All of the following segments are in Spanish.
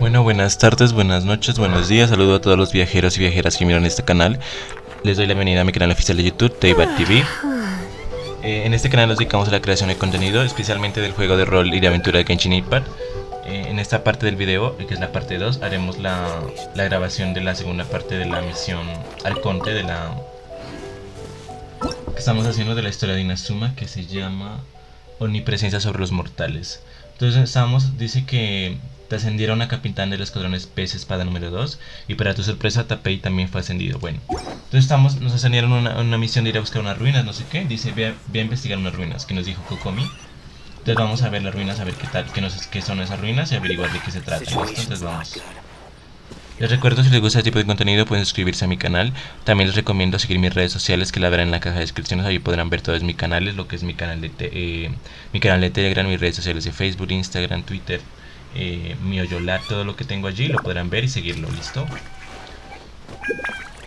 Bueno, buenas tardes, buenas noches, buenos días. Saludo a todos los viajeros y viajeras que miran este canal. Les doy la bienvenida a mi canal oficial de YouTube, Parte TV. En este canal nos dedicamos a la creación de contenido, especialmente del juego de rol y de aventura de Genshin Impact. En esta parte del video, que es la parte 2, haremos la grabación de la segunda parte de la misión Arconte que estamos haciendo de la historia de Inazuma, que se llama Omnipresencia sobre los mortales. Entonces dice que te ascendieron a capitán del escuadrón pez espada número 2 y para tu sorpresa Tapei también fue ascendido. Bueno, entonces nos ascendieron a una misión de ir a buscar unas ruinas, no sé qué. Dice, ve a investigar unas ruinas, que nos dijo Kokomi. Entonces vamos a ver las ruinas, a ver qué tal, qué son esas ruinas y averiguar de qué se trata. ¿Listo? Entonces vamos. Les recuerdo, si les gusta este tipo de contenido pueden suscribirse a mi canal. También les recomiendo seguir mis redes sociales, que la verán en la caja de descripciones. Ahí podrán ver todos mis canales, lo que es mi canal de Telegram, mis redes sociales de Facebook, Instagram, Twitter, mi Oyolat, todo lo que tengo allí lo podrán ver y seguirlo. ¿Listo?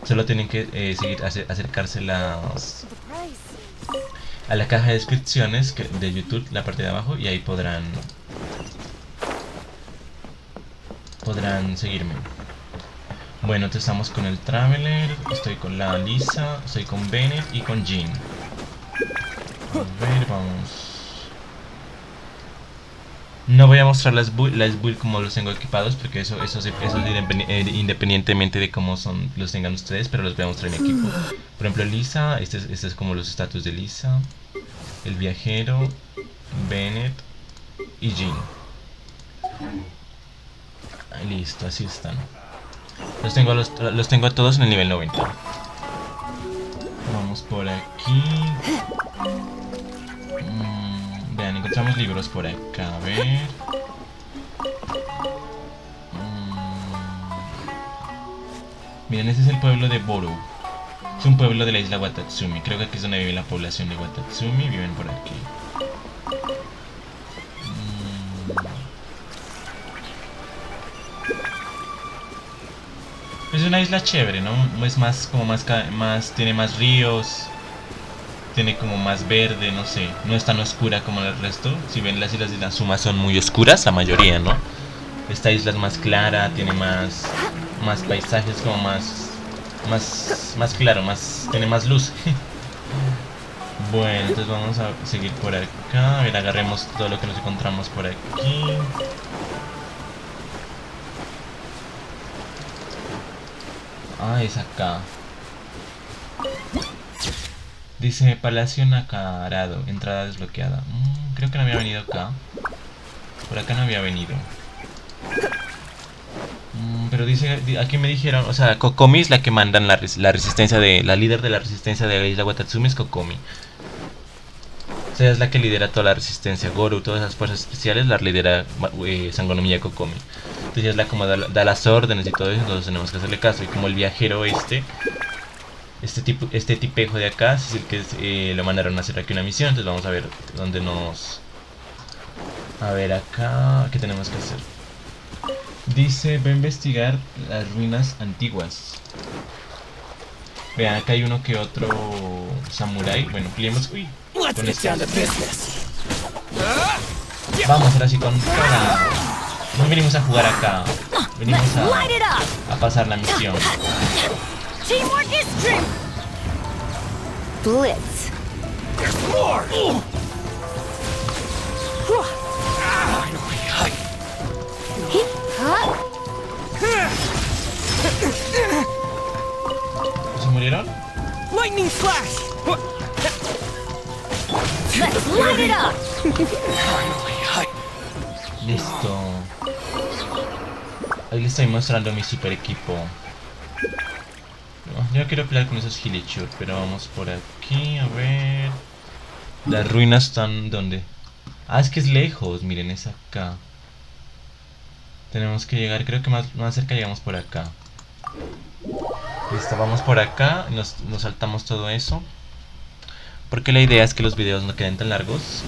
Solo tienen que acercarse a la caja de descripciones de YouTube, la parte de abajo, y ahí podrán seguirme. Bueno, entonces estamos con el Traveler, estoy con la Lisa, estoy con Bennett y con Jean. A ver, vamos. No voy a mostrar las build como los tengo equipados, porque eso independientemente de cómo los tengan ustedes, pero los voy a mostrar en mi equipo. Por ejemplo, Lisa, este es como los estatus de Lisa, el viajero, Bennett y Jean. Listo, así están. Los tengo a todos en el nivel 90. Vamos por aquí. Vean, encontramos libros por acá. A ver. Miren, ese es el pueblo de Boru. Es un pueblo de la isla Watatsumi. Creo que aquí es donde vive la población de Watatsumi. Viven por aquí. Es una isla chévere, ¿no? Es más tiene más ríos, tiene como más verde, no sé. No es tan oscura como el resto. Si ven, las islas de Inazuma son muy oscuras, la mayoría, ¿no? Esta isla es más clara, tiene más paisajes, como más claro, tiene más luz. Bueno, entonces vamos a seguir por acá. A ver, agarremos todo lo que nos encontramos por aquí. Ah, es acá. Dice Palacio Nacarado, entrada desbloqueada. Creo que no había venido acá. Por acá no había venido. Pero dice, aquí me dijeron, o sea, Kokomi es la que mandan la resistencia la líder de la resistencia de la isla Watatsumi es Kokomi. O sea, es la que lidera toda la resistencia. Goru, todas esas fuerzas especiales las lidera Sangonomiya Kokomi. Entonces es la como da las órdenes y todo eso, entonces tenemos que hacerle caso. Y como el viajero este tipejo de acá es el que lo mandaron a hacer aquí una misión. Entonces vamos a ver dónde a ver acá, ¿qué tenemos que hacer? Dice, va a investigar las ruinas antiguas. Vean, acá hay uno que otro samurái. Bueno, peleemos. Uy, con este. Vamos ahora sí con toda. No venimos a jugar acá, venimos a pasar la misión. Blitz. ¿Se murieron? Lightning flash. Let's light it up. Listo. Ahí les estoy mostrando mi super equipo. No, yo no quiero pelear con esos Hilichur, pero vamos por aquí, a ver. Las ruinas están ¿dónde? Ah, es que es lejos, miren, es acá. Tenemos que llegar, creo que más cerca llegamos por acá. Listo, vamos por acá, nos saltamos todo eso. Porque la idea es que los videos no queden tan largos.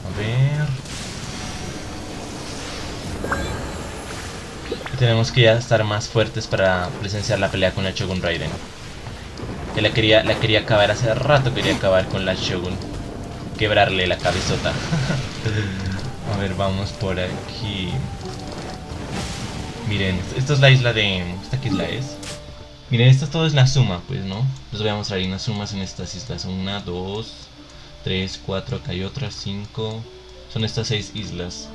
A ver. Y tenemos que ya estar más fuertes para presenciar la pelea con la Shogun Raiden. Que la quería acabar hace rato, quería acabar con la Shogun. Quebrarle la cabezota. A ver, vamos por aquí. Miren, esta es la isla de... ¿Esta qué isla es? Miren, esto todo es Inazuma, pues, ¿no? Les voy a mostrar Inazumas en estas islas. 1, 2, 3, 4, acá hay otras 5. Son estas 6 islas.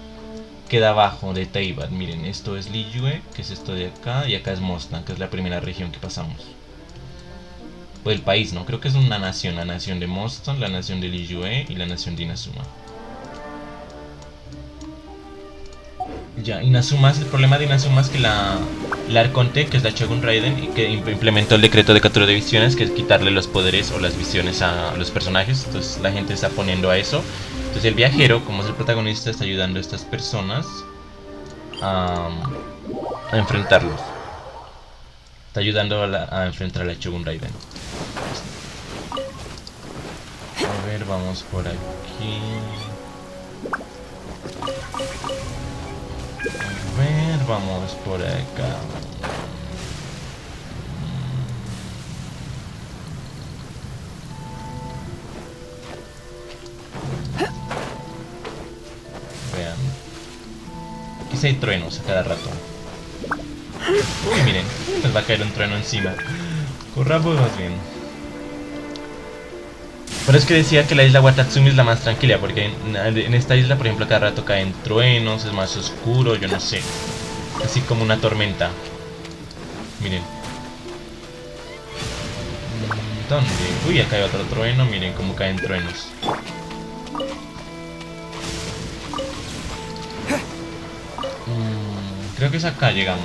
Queda abajo de Teibat. Miren, esto es Liyue, que es esto de acá. Y acá es Mostan, que es la primera región que pasamos. O el país, ¿no? Creo que es una nación. La nación de Mostan, la nación de Liyue y la nación de Inazuma. Ya, Inazuma, el problema de Inazuma es que la Arconte, que es la Shogun Raiden, y que implementó el decreto de captura de visiones, que es quitarle los poderes o las visiones a los personajes. Entonces la gente está poniendo a eso. Entonces el viajero, como es el protagonista, está ayudando a estas personas a enfrentarlos. Está ayudando a enfrentar a la Shogun Raiden. A ver, vamos por aquí. A ver, vamos por acá. Vean. Aquí sí hay truenos a cada rato. Uy, miren, nos va a caer un trueno encima. Corramos más bien. Por eso es que decía que la isla Watatsumi es la más tranquila, porque en esta isla, por ejemplo, a cada rato caen truenos, es más oscuro, yo no sé. Así como una tormenta. Miren. ¿Dónde? Uy, acá hay otro trueno, miren cómo caen truenos. Creo que es acá llegamos.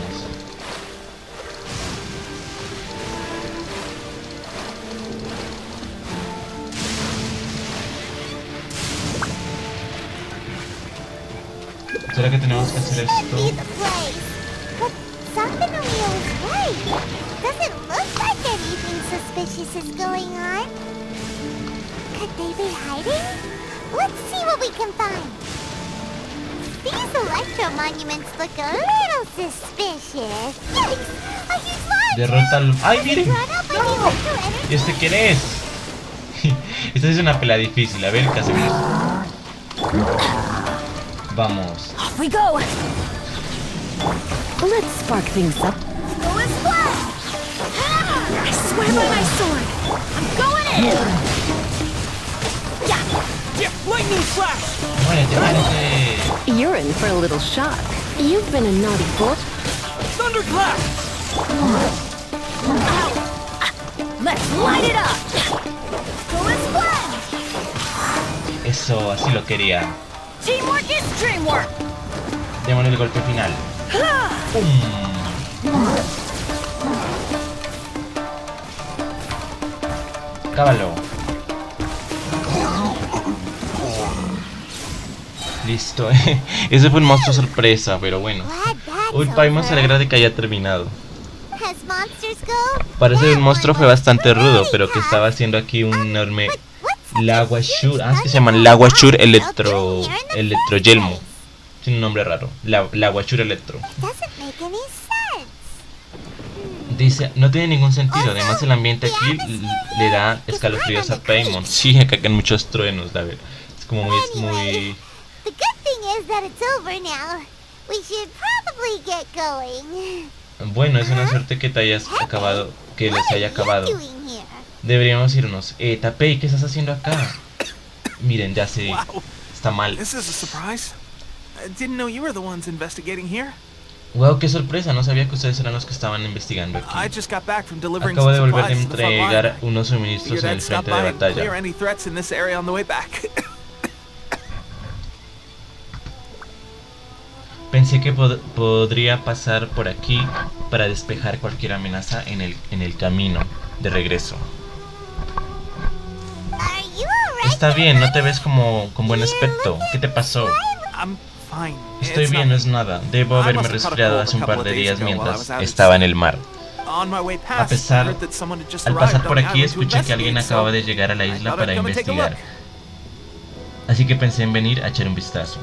¿Será que tenemos que hacer esto? Derrota al... ¡Ay, miren! ¡No! ¿Y este quién es? Esta es una pelea difícil. A ver qué hacemos. Vamos. Off we go. Let's spark things up. Go as flash. I swear by my sword. I'm going in. Yeah, lightning flash. Muérete, muérete. You're in for a little shock. You've been a naughty boy. Thunderclap. Let's light it up. Go as flash. Eso, así lo quería. Teamwork is dreamwork. Démosle el golpe final. Cábalo. Listo. Ese fue un monstruo sorpresa, pero bueno. Uy, Paimon se alegra de que haya terminado. Parece que el monstruo fue bastante rudo, pero que estaba haciendo aquí un enorme Lawashur. Ah, es que se llama Lawashur Electroyelmo. Tiene un nombre raro. Lawashur Electro. Dice, no tiene ningún sentido. Además el ambiente aquí le da escalofríos a Paimon. Sí, acá caen muchos truenos, la verdad. Es como muy... Bueno, es una suerte que te hayas acabado, que les haya acabado. Deberíamos irnos. Tapei, ¿qué estás haciendo acá? Miren, ya se... está mal. Wow, qué sorpresa, no sabía que ustedes eran los que estaban investigando aquí. Acabo de volver de entregar unos suministros en el frente de batalla. Pensé que podría pasar por aquí para despejar cualquier amenaza en el camino de regreso. Está bien, no te ves con buen aspecto. ¿Qué te pasó? Estoy bien, no es nada. Debo haberme resfriado hace un par de días mientras estaba en el mar. Al pasar por aquí escuché que alguien acababa de llegar a la isla para investigar. Así que pensé en venir a echar un vistazo.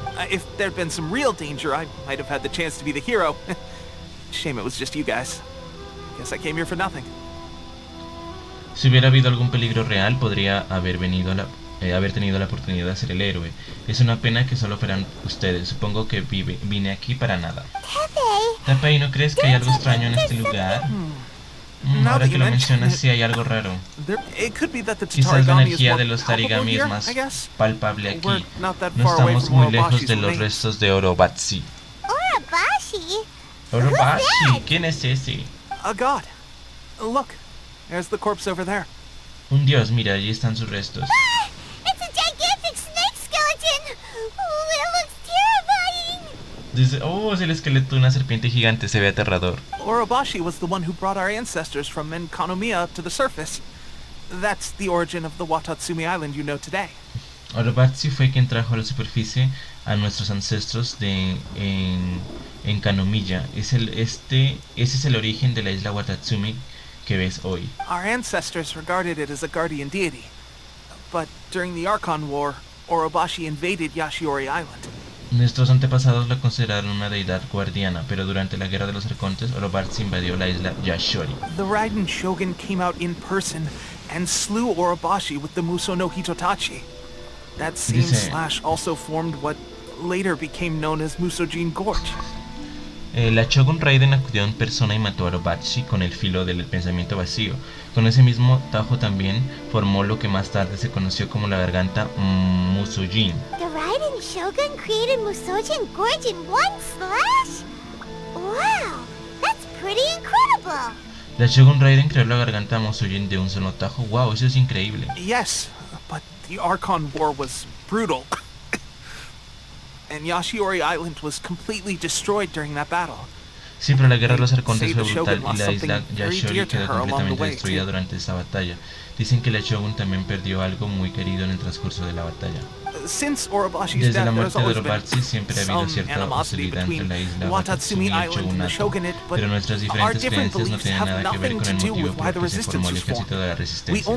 Si hubiera habido algún peligro real, podría haber venido haber tenido la oportunidad de ser el héroe. Es una pena que solo fueran ustedes. Supongo que vine aquí para nada. Tapei, ¿no crees que hay algo extraño en este lugar? Ahora que lo mencionas, sí hay algo raro. Quizás la energía de los Tarigami es más palpable aquí. No estamos muy lejos de los restos de Orobashi. ¿Orobashi? ¿Quién es ese? A god. Look, there's the corpse over there. Un dios, mira, allí están sus restos. It's a gigantic snake skeleton! Oh, it looks terrifying! Dice, oh, es el esqueleto de una serpiente gigante, se ve aterrador. Orobashi was the one who brought our ancestors from Enkanomiya to the surface. That's the origin of the Watatsumi Island you know today. Orobashi fue quien trajo a la superficie a nuestros ancestros en Kanomiya. Ese es el origen de la isla Watatsumi que ves hoy. Our ancestors regarded it as a guardian deity. But during the Archon War, Orobashi invaded Yashiori Island. Nuestros antepasados la consideraron una deidad guardiana, pero durante la guerra de los Arcontes, Orobashi invadió la isla Yashiori. The Raiden Shogun came out in person and slew Orobashi with the Muso no Hitotachi. That same slash also formed what later became known as Musojin Gorge. La Shogun Raiden acudió en persona y mató a Orobashi con el filo del pensamiento vacío. Con ese mismo tajo también formó lo que más tarde se conoció como la garganta Musojin. The Raiden Shogun created Musojin Gorge in one slash? Wow, that's pretty incredible. La Shogun Raiden creó la garganta Musojin de un solo tajo. Wow, eso es increíble. Yes, but the Archon War was brutal. And Yashiori Island was completely destroyed during that battle. Sí, pero la guerra de los Arcontes fue brutal y la isla Yashiori quedó completamente destruida durante esta batalla. Dicen que la Shogun también perdió algo muy querido en el transcurso de la batalla. Desde la muerte de Orobashi siempre ha habido cierta hostilidad entre la isla Watatsumi y el Shogunato, pero nuestras diferentes creencias no tienen nada que ver con el motivo por el que se formó el ejército de la resistencia.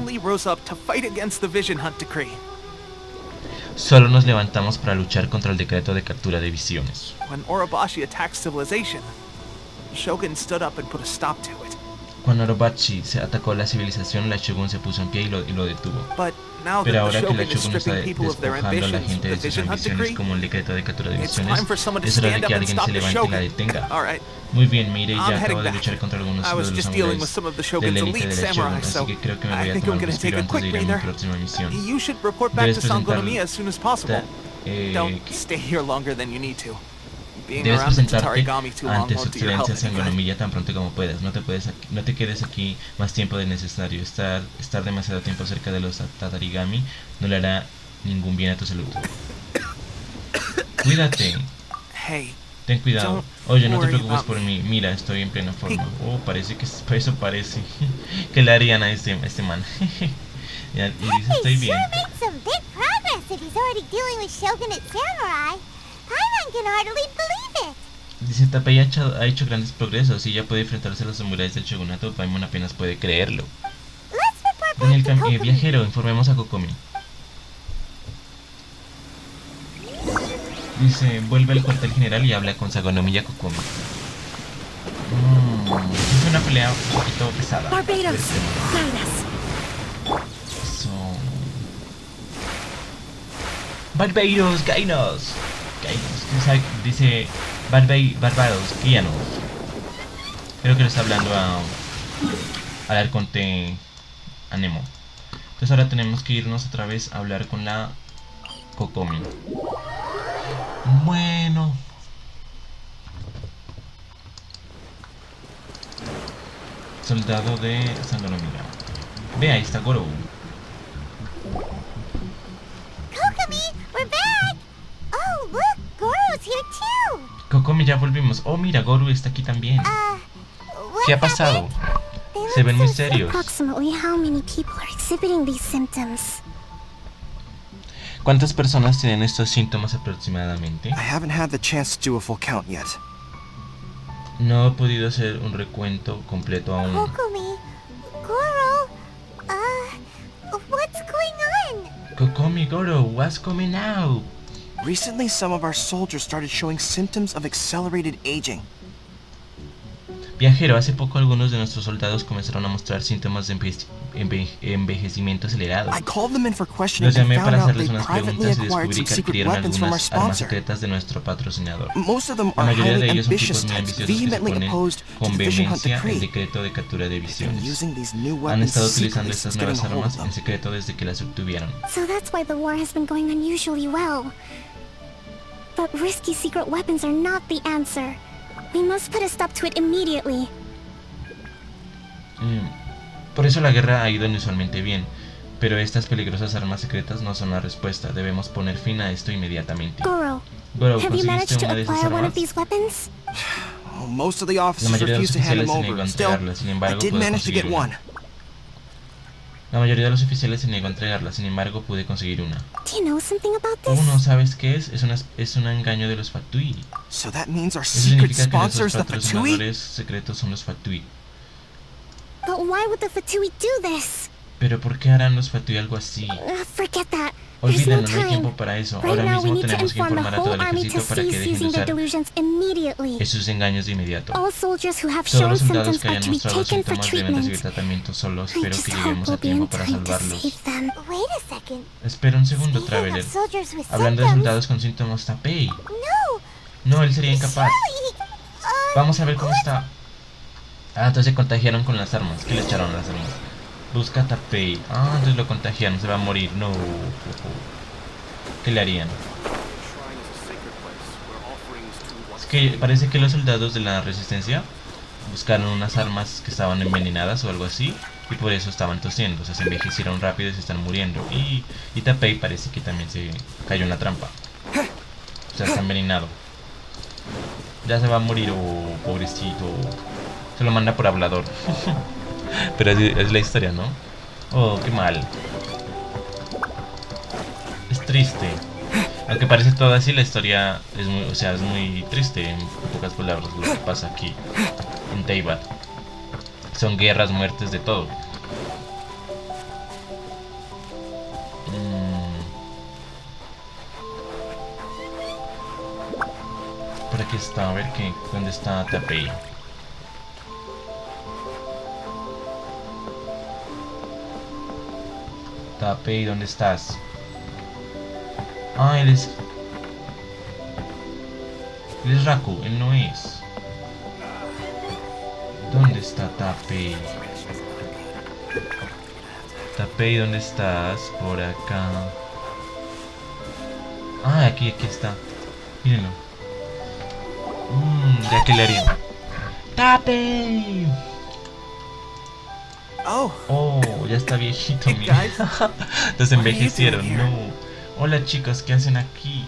Solo nos levantamos para luchar contra el decreto de captura de visiones. Cuando Orobashi se atacó la civilización, la Shogun se puso en pie y lo detuvo. Pero ahora que la Shogun está despojando a la gente de sus ambiciones como el decreto de captura de visiones, es hora de que alguien se levante y la detenga. Muy bien, me iré ya. Acabo de luchar contra algunos de los samuráis de la élite de la Shogun, así que creo que me voy a tomar un respiro antes de ir a mi próxima misión. Debes presentarte ante su excelencia Sangonomiya tan pronto como puedas. No te quedes aquí más tiempo del necesario. Estar demasiado tiempo cerca de los Tatarigami no le hará ningún bien a tu salud. Cuídate. Ten cuidado. Oye, no te preocupes por mí. Mira, estoy en plena forma. Oh, parece que eso parece que le harían a este man. Y dice, estoy bien. Dice, Tapei ha hecho grandes progresos y ya puede enfrentarse a los samuráis del shogunato. Paimon apenas puede creerlo. En el viajero, informemos a Kokomi. Dice, vuelve al cuartel general y habla con Sangonomiya Kokomi. Es una pelea un poquito pesada. Barbados, Gainos. Dice Barbados, guíanos. Creo que le está hablando al Arconte a Nemo. Entonces ahora tenemos que irnos otra vez a hablar con la Kokomi. Bueno. Soldado de Sangonomiya. Ve, ahí está Goro. We're back! Oh, look, Goro's here too. Kokomi, ya volvimos. Oh, mira, Goro está aquí también. ¿Qué ha pasado? Se ven muy serios. ¿Cuántas personas tienen estos síntomas aproximadamente? No he podido hacer un recuento completo aún. Kokomi, Goro, what's going on? Kokomi, Goro, what's coming out? Recently, some of our soldiers started showing symptoms of accelerated aging. Viajero, hace poco algunos de nuestros soldados comenzaron a mostrar síntomas de envejecimiento acelerado. I called them in for questioning Los and llamé found para out they hacerles unas privately preguntas y acquired descubrí some que secret adquirieron weapons from our algunas armas sponsor. secretas de nuestro patrocinador. Most of them La are mayoría de highly ellos son ambitious tipos muy types, ambiciosos que se vehemently oponen opposed to con the Vision Hunt vehemencia el decree. decreto de captura de They've been visiones. using these new Han weapons estado secretly utilizando estas since getting nuevas a hold of armas them. en secreto desde que las obtuvieron. So that's why the war has been going unusually well. But risky secret weapons are not the answer. We must put a stop to it immediately. Por eso la guerra ha ido inusualmente bien, pero estas peligrosas armas secretas no son la respuesta. Debemos poner fin a esto inmediatamente. Goro, Goro, have you managed ¿conseguiste to una de esas acquire one armas? of these weapons? Oh, most of the La officers mayoría de los refused to hand oficiales them se negó a over. Still, entregarla, sin I embargo did pude manage to conseguir get una. one. La mayoría de los oficiales se negó a entregarla, sin embargo pude conseguir una. Do you know something about Oh, this? ¿no sabes qué es? Es un engaño de los Fatui. So that means our Eso secret significa que sponsors, nuestros the Fatui? patrocinadores secretos son los Fatui. But why would the Fatui do this? Pero ¿por qué harán los Fatui algo así? Forget that. There's no Olvídalo, no hay tiempo time. para eso. Right Ahora now we mismo need to tenemos que inform the informar a todo whole el army to ejército para que cease dejen de using their usar delusions immediately. esos engaños de inmediato. All soldiers who have Todos shown los soldados symptoms que are hayan to be mostrado taken for síntomas deben recibir treatment. tratamiento. Solo I espero just que hope lleguemos we'll a be in tiempo para time to salvarlos. save them. Wait a second. Espera un segundo, Speaking Traveler. of soldiers with Hablando de symptoms, soldados con síntomas, Tapei. no, No, él sería incapaz. surely, Vamos a ver cómo está. Ah, entonces se contagiaron con las armas. ¿Qué le echaron a las armas? Busca a Tapei. Ah, entonces lo contagiaron, se va a morir. No. ¿Qué le harían? Es que parece que los soldados de la resistencia buscaron unas armas que estaban envenenadas o algo así, y por eso estaban tosiendo. O sea, se envejecieron rápido y se están muriendo. Y Tapei parece que también se cayó en la trampa. O sea, está envenenado. Ya se va a morir, oh, pobrecito. Se lo manda por hablador. Pero es la historia, ¿no? Oh, qué mal. Es triste. Aunque parece todo así, la historia es muy, o sea, es muy triste en pocas palabras lo que pasa aquí en Teyvat. Son guerras, muertes, de todo. Por aquí está, a ver qué, ¿dónde está Tapei? Tapei, ¿dónde estás? Ah, él es Raku, él no es. ¿Dónde está Tapei? Tapei, ¿dónde estás? Por acá. Ah, aquí está. Mírenlo. Ya que le harían. ¡Tapei! Oh, ya está viejito, Hey, mira. guys. Entonces envejecieron, What are you no. doing Hola chicos, ¿qué hacen aquí?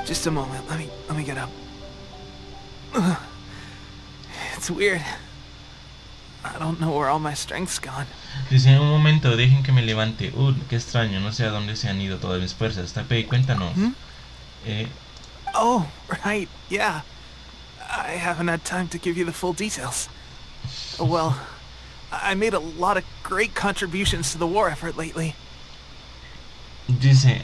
Just a moment. Let me get up. Ugh. It's weird. I don't know where all my strength's gone. Dice, un momento, dejen que me levante. Qué extraño, no sé a dónde se han ido todas mis fuerzas. Tapei, cuéntanos. Oh, right. Yeah. I haven't had time to give you the full details. Well, I made a lot of great contributions to the war effort lately. Dice,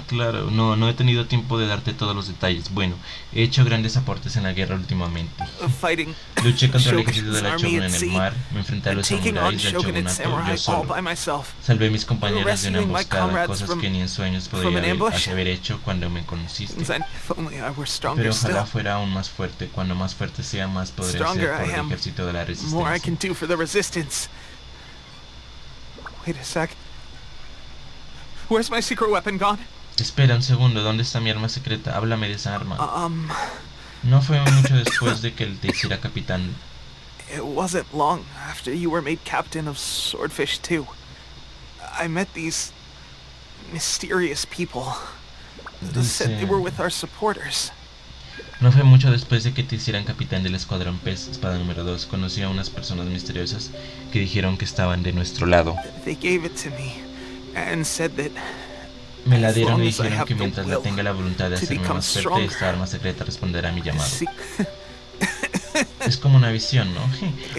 claro, no he tenido tiempo de darte todos los detalles. Bueno, he hecho grandes aportes en la guerra últimamente. Fighting Luché contra el ejército Shogun's de la army Shogun at en el sea, mar, me enfrenté a and los taking on samuráis del Shogunate shogunato samurai yo all solo. by myself. Salvé a mis compañeros de una Rescuing my emboscada, comrades cosas from- que ni en sueños from podría an ambush. haber hecho cuando me conociste. If only I were stronger Pero still. ojalá fuera aún más fuerte. Cuando más fuerte sea, más podré Stronger hacer por I el am, ejército de la The more I can resistencia. do for the resistance. Wait a sec. Where's my secret weapon gone? Espera un segundo, ¿dónde está mi arma secreta? Háblame de esa arma. No fue Uh, mucho después de que él te hiciera capitán. It wasn't long after you were made captain of Swordfish 2. I met these mysterious people. They said they were with our supporters. No fue mucho después de que te hicieran capitán del escuadrón Pez, espada número 2. Conocí a unas personas misteriosas que dijeron que estaban de nuestro lado. They gave it to me and said that Me la as dieron long y as I dijeron have que the mientras la will tenga la voluntad de to hacerme become más fuerte, stronger. esta arma secreta responderá a mi llamado. See, Es como una visión, ¿no?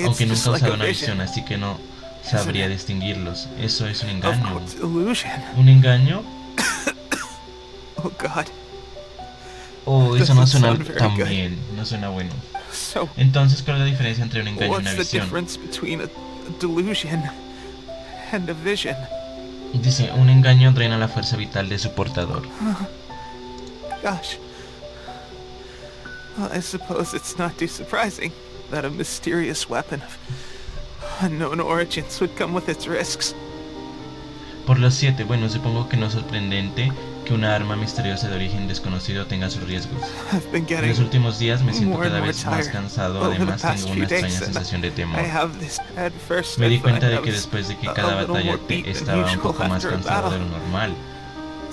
Aunque just nunca he like usado a una vision, visión, así que no sabría distinguirlos. Eso es un of engaño. illusion. ¿Un engaño? Oh God. Oh, eso no Doesn't suena sound very tan good. bien, no suena bueno. So, Entonces, ¿cuál es la diferencia entre un engaño y what's una the visión? difference between a delusion and a vision. Dice, un engaño drena la fuerza vital de su portador. Gosh. Well, I suppose it's not too surprising that a mysterious weapon of unknown origins would come with its risks. Por los 7, bueno, supongo que no es sorprendente que una arma misteriosa de origen desconocido tenga sus riesgos. En los últimos días me siento cada vez más cansado, además tengo una extraña sensación de temor. Me di cuenta de que después de que cada batalla estaba un poco más cansado de lo normal.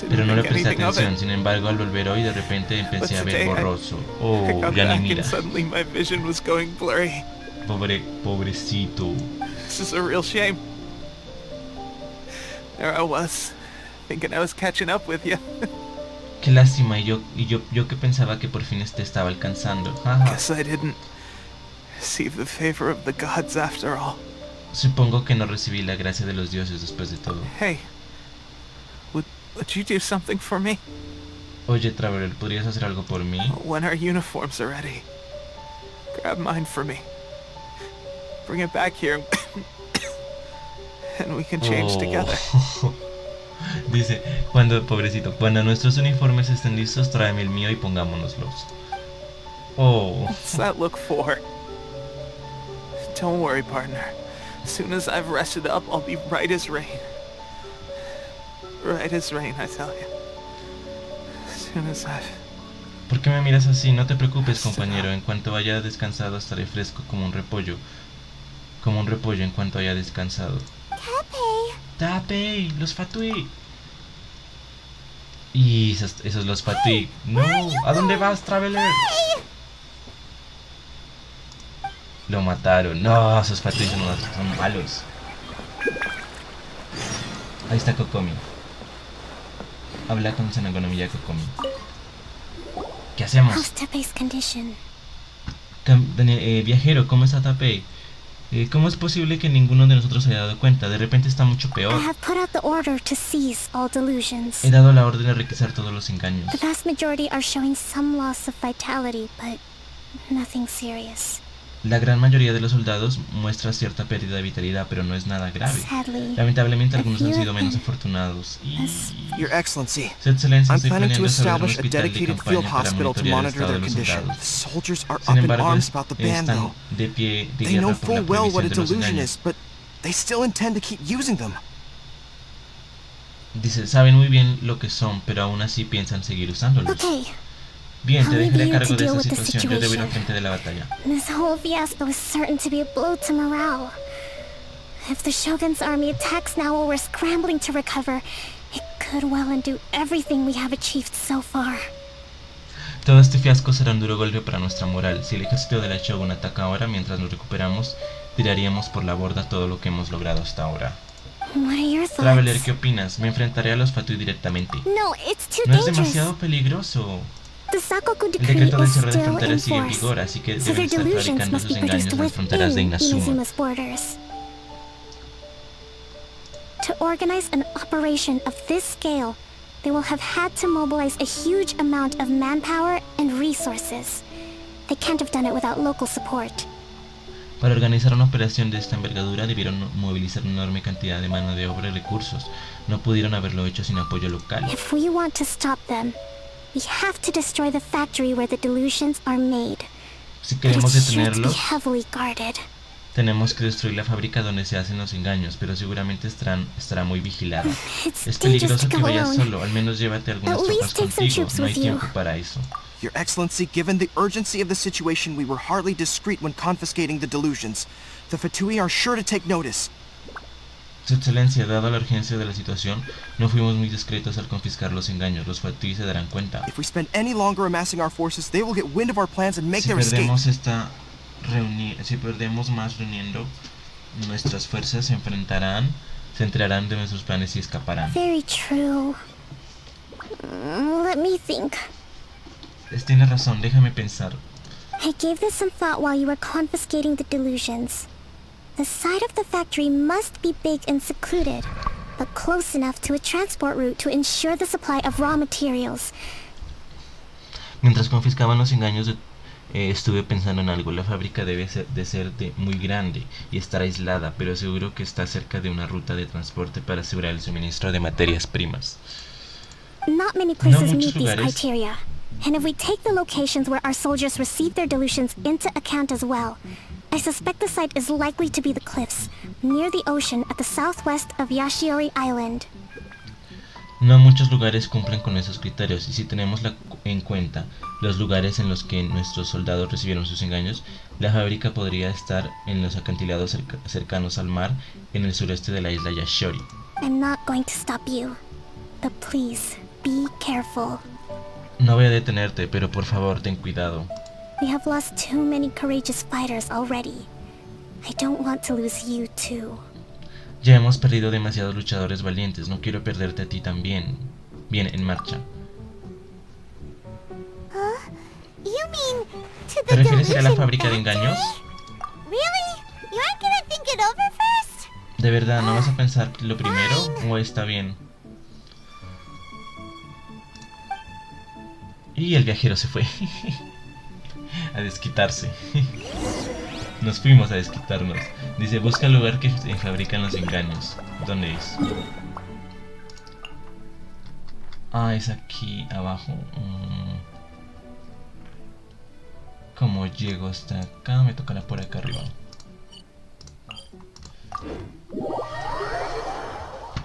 Pero no le presté atención, sin embargo al volver hoy de repente empecé a ver borroso. Oh, ya ni mira. Pobrecito. This is a real shame. There I was, thinking I was catching up with you. Qué lástima, y yo que pensaba que por fin te estaba alcanzando. Guess I didn't receive the favor of the gods after all. Supongo que no recibí la gracia de los dioses después de todo. Hey, would you do something for me? Oye, Traveler, ¿podrías hacer algo por mí? When our uniforms are ready, grab mine for me. Bring it back here, and we can change together. Dice, pobrecito, cuando nuestros uniformes estén listos, tráeme el mío y pongámonoslos. Oh. What's that look for? Don't worry, partner. As soon as I've rested up, I'll be right as rain. Right as rain, I tell you. As soon as I've... ¿Por qué me miras así? No te preocupes, compañero. En cuanto haya descansado, estaré fresco como un repollo. Como un repollo en cuanto haya descansado. ¡Tape! ¡Los Fatui! Y esos los Fatui. ¡No! ¿A dónde vas, Traveler? Lo mataron. No, esos Fatui son malos. Ahí está Kokomi. Habla con Senagonomiya Kokomi. ¿Qué hacemos? Viajero, ¿cómo está Tapei? ¿Cómo es posible que ninguno de nosotros se haya dado cuenta? De repente está mucho peor. He dado la orden de requisar todos los engaños. The vast majority are showing some loss of vitality, but nothing serious. La gran mayoría de los soldados muestra cierta pérdida de vitalidad, pero no es nada grave. Lamentablemente algunos han sido menos afortunados. Your Excellency, Su Excelencia, I'm estoy planning to planeando establecer un establish a hospital de dedicated field campaña para hospital to monitorear el monitor estado de their los condition. soldados. The soldiers are Sin up in embargo, arms about the ban, están though. de pie de They know guerra por la full well what a prohibición de los delusion engaños. is, but they still intend to keep using them. Dice, saben muy bien lo que son, pero aún así piensan seguir usándolos. Okay. Bien, te I'll dejaré a leave you cargo to de deal esta with the situación. Yo debo ir al situation. frente de la batalla. This whole fiasco is certain to be a blow to morale. If the Shogun's army attacks now while we're scrambling to recover, it could well undo everything we have achieved so far. Todo este fiasco será un duro golpe para nuestra moral. Si el ejército de la Shogun ataca ahora mientras nos recuperamos, tiraríamos por la borda todo lo que hemos logrado hasta ahora. What are your thoughts? Traveler, ¿qué opinas? Me enfrentaré a los Fatui directamente. No, it's too ¿No es dangerous. demasiado peligroso? The Sakoku El decree decreto del is cierre de still in fronteras sigue en force, vigor, así que so deben their estar delusions fabricando must be sus engaños produced en las fronteras de within Inazuma. Inazuma's borders. To organize an operation of this scale, they will have had to mobilize a huge amount of manpower and resources. They can't have done it without local support. Para organizar una operación de esta envergadura debieron movilizar una enorme cantidad de mano de obra y recursos. No pudieron haberlo hecho sin apoyo local. If we want to stop them, we have to destroy the factory where the delusions are made. Si But queremos it's sure to be detenerlos, heavily guarded. tenemos que destruir la fábrica donde se hacen los engaños, pero seguramente estará muy vigilada. It's Es dangerous peligroso to que go vayas alone. solo, al menos llévate algunas At tropas least take some contigo. troops No hay with you. tiempo para eso. Your Excellency, given the urgency of the situation, we were hardly discreet when confiscating the delusions. The Fatui are sure to take notice. Su Excelencia, dada la urgencia de la situación, no fuimos muy discretos al confiscar los engaños. Los Fatui se darán cuenta. If we spend any longer amassing our forces, they will get wind of our plans and make Si their escape. perdemos más reuniendo nuestras fuerzas, se enterarán de nuestros planes y escaparán. Very true. Let me think. Tiene razón, déjame pensar. I gave this some thought while you were confiscating the delusions. The side of the factory must be big and secluded, but close enough to a transport route to ensure the supply of raw materials. Mientras confiscaban los engaños, Estuve pensando en algo. La fábrica debe de ser muy grande y estar aislada, pero seguro que está cerca de una ruta de transporte para asegurar el suministro de materias primas. Not many No places muchos meet these lugares. criteria. And if we take the locations where our soldiers receive their dilutions into account as well, I suspect the site is likely to be the cliffs, near the ocean at the southwest of Yashiori Island. No muchos lugares cumplen con esos criterios, y si tenemos en cuenta los lugares en los que nuestros soldados recibieron sus engaños, la fábrica podría estar en los acantilados cercanos al mar en el sureste de la isla Yashiori. I'm not going to stop you. But please, be careful. No voy a detenerte, pero por favor ten cuidado. We have lost too many courageous fighters already. I don't want to lose you too. Ya hemos perdido demasiados luchadores valientes, no quiero perderte a ti también. Bien, en marcha. You mean to ¿Te refieres a la fábrica de engaños? Really? You aren't gonna think it over first? ¿De verdad no vas a pensar lo primero o está bien? Y el viajero se fue a desquitarse. Nos fuimos a desquitarnos. Dice, busca el lugar que se fabrican los engaños. ¿Dónde es? Ah, es aquí abajo. ¿Cómo llego hasta acá? Me tocará por acá arriba.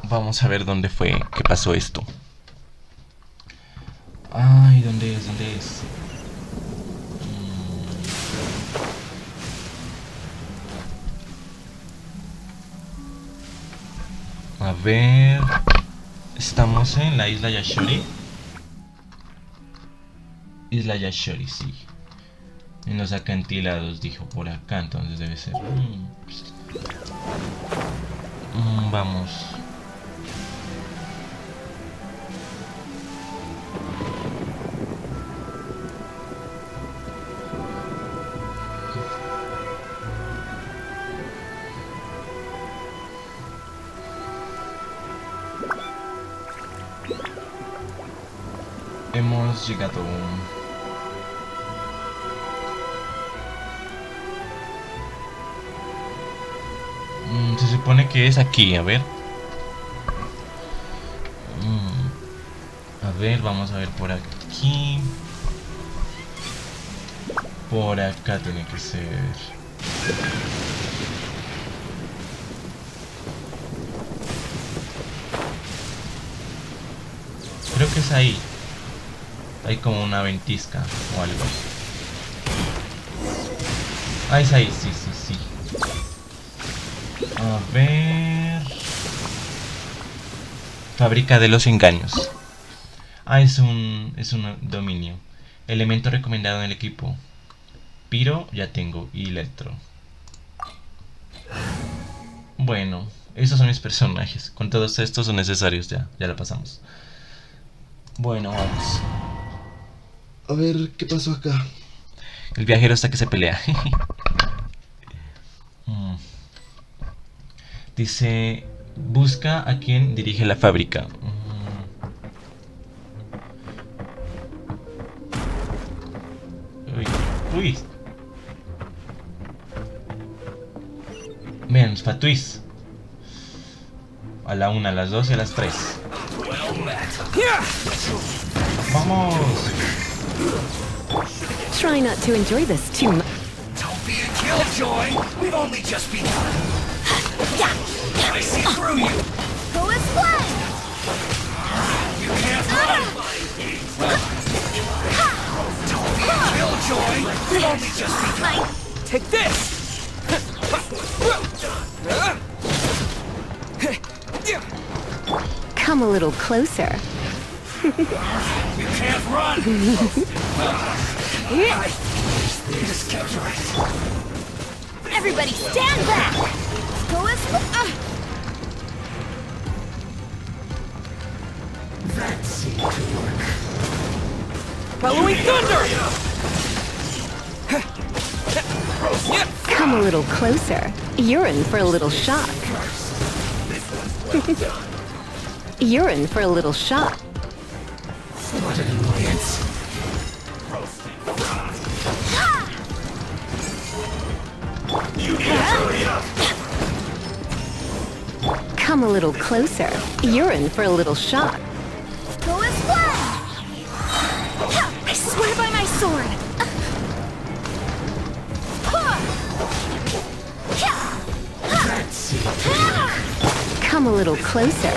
Vamos a ver dónde fue que pasó esto. Ay, ¿dónde es? ¿Dónde es? A ver... Estamos en la isla Yashiori. Isla Yashiori, sí. En los acantilados, dijo, por acá, entonces debe ser. Vamos. Hemos llegado. Se supone que es aquí, a ver. A ver, vamos a ver por aquí. Por acá tiene que ser. Creo que es ahí. Hay como una ventisca o algo. Ah, es ahí, sí, sí, sí. A ver... Fábrica de los engaños. Ah, es un dominio. Elemento recomendado en el equipo. Piro, ya tengo. Y electro. Bueno, esos son mis personajes. Con todos estos son necesarios ya. Ya la pasamos. Bueno, vamos. A ver, ¿qué pasó acá? El viajero hasta que se pelea. Dice, busca a quien dirige la fábrica. Uy, uy. Vean, Fatuis. A la 1, a las 2 y a las 3. ¡Vamos! Try not to enjoy this too much. Don't be a killjoy. We've only just begun. I see through you. Who is flying? You can't run. Don't be a killjoy. We've only just begun. Take this! Come a little closer. You can't run. Just kept right. Everybody stand back! Who is That seemed to work. Following thunder! Come a little closer. You're in for a little shock. You're in for a little shock. What an annoyance. Come a little closer. You're in for a little shock. Go as one! I swear by my sword! Come a little closer.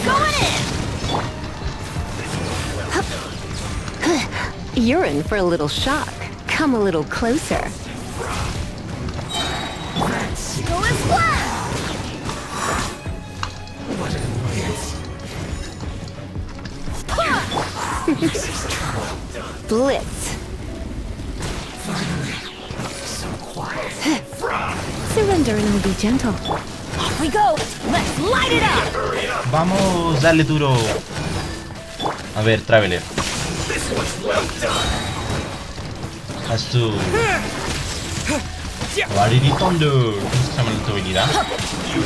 Going in! You're in for a little shock. Come a little closer. Go as one! Blitz. Surrender and I'll be gentle. Off we go! Let's light it up! Vamos, dale duro. A ver, Traveler. Haz tu... Warily Thunder. ¿Cómo se llama tu habilidad?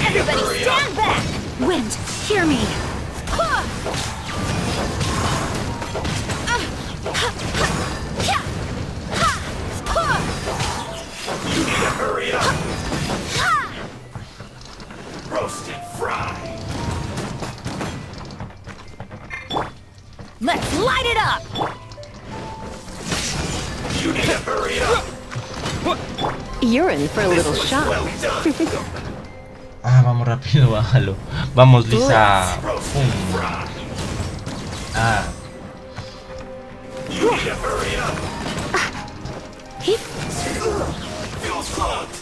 Everybody stand back! Wind, hear me! Hurry up! Roast and fry! Let's light it up! You need to hurry up! You're in for a little shock. Ah, vamos rápido, bájalo. Vamos, Lisa. Pum. Ah. You need to hurry up! Feels clogged!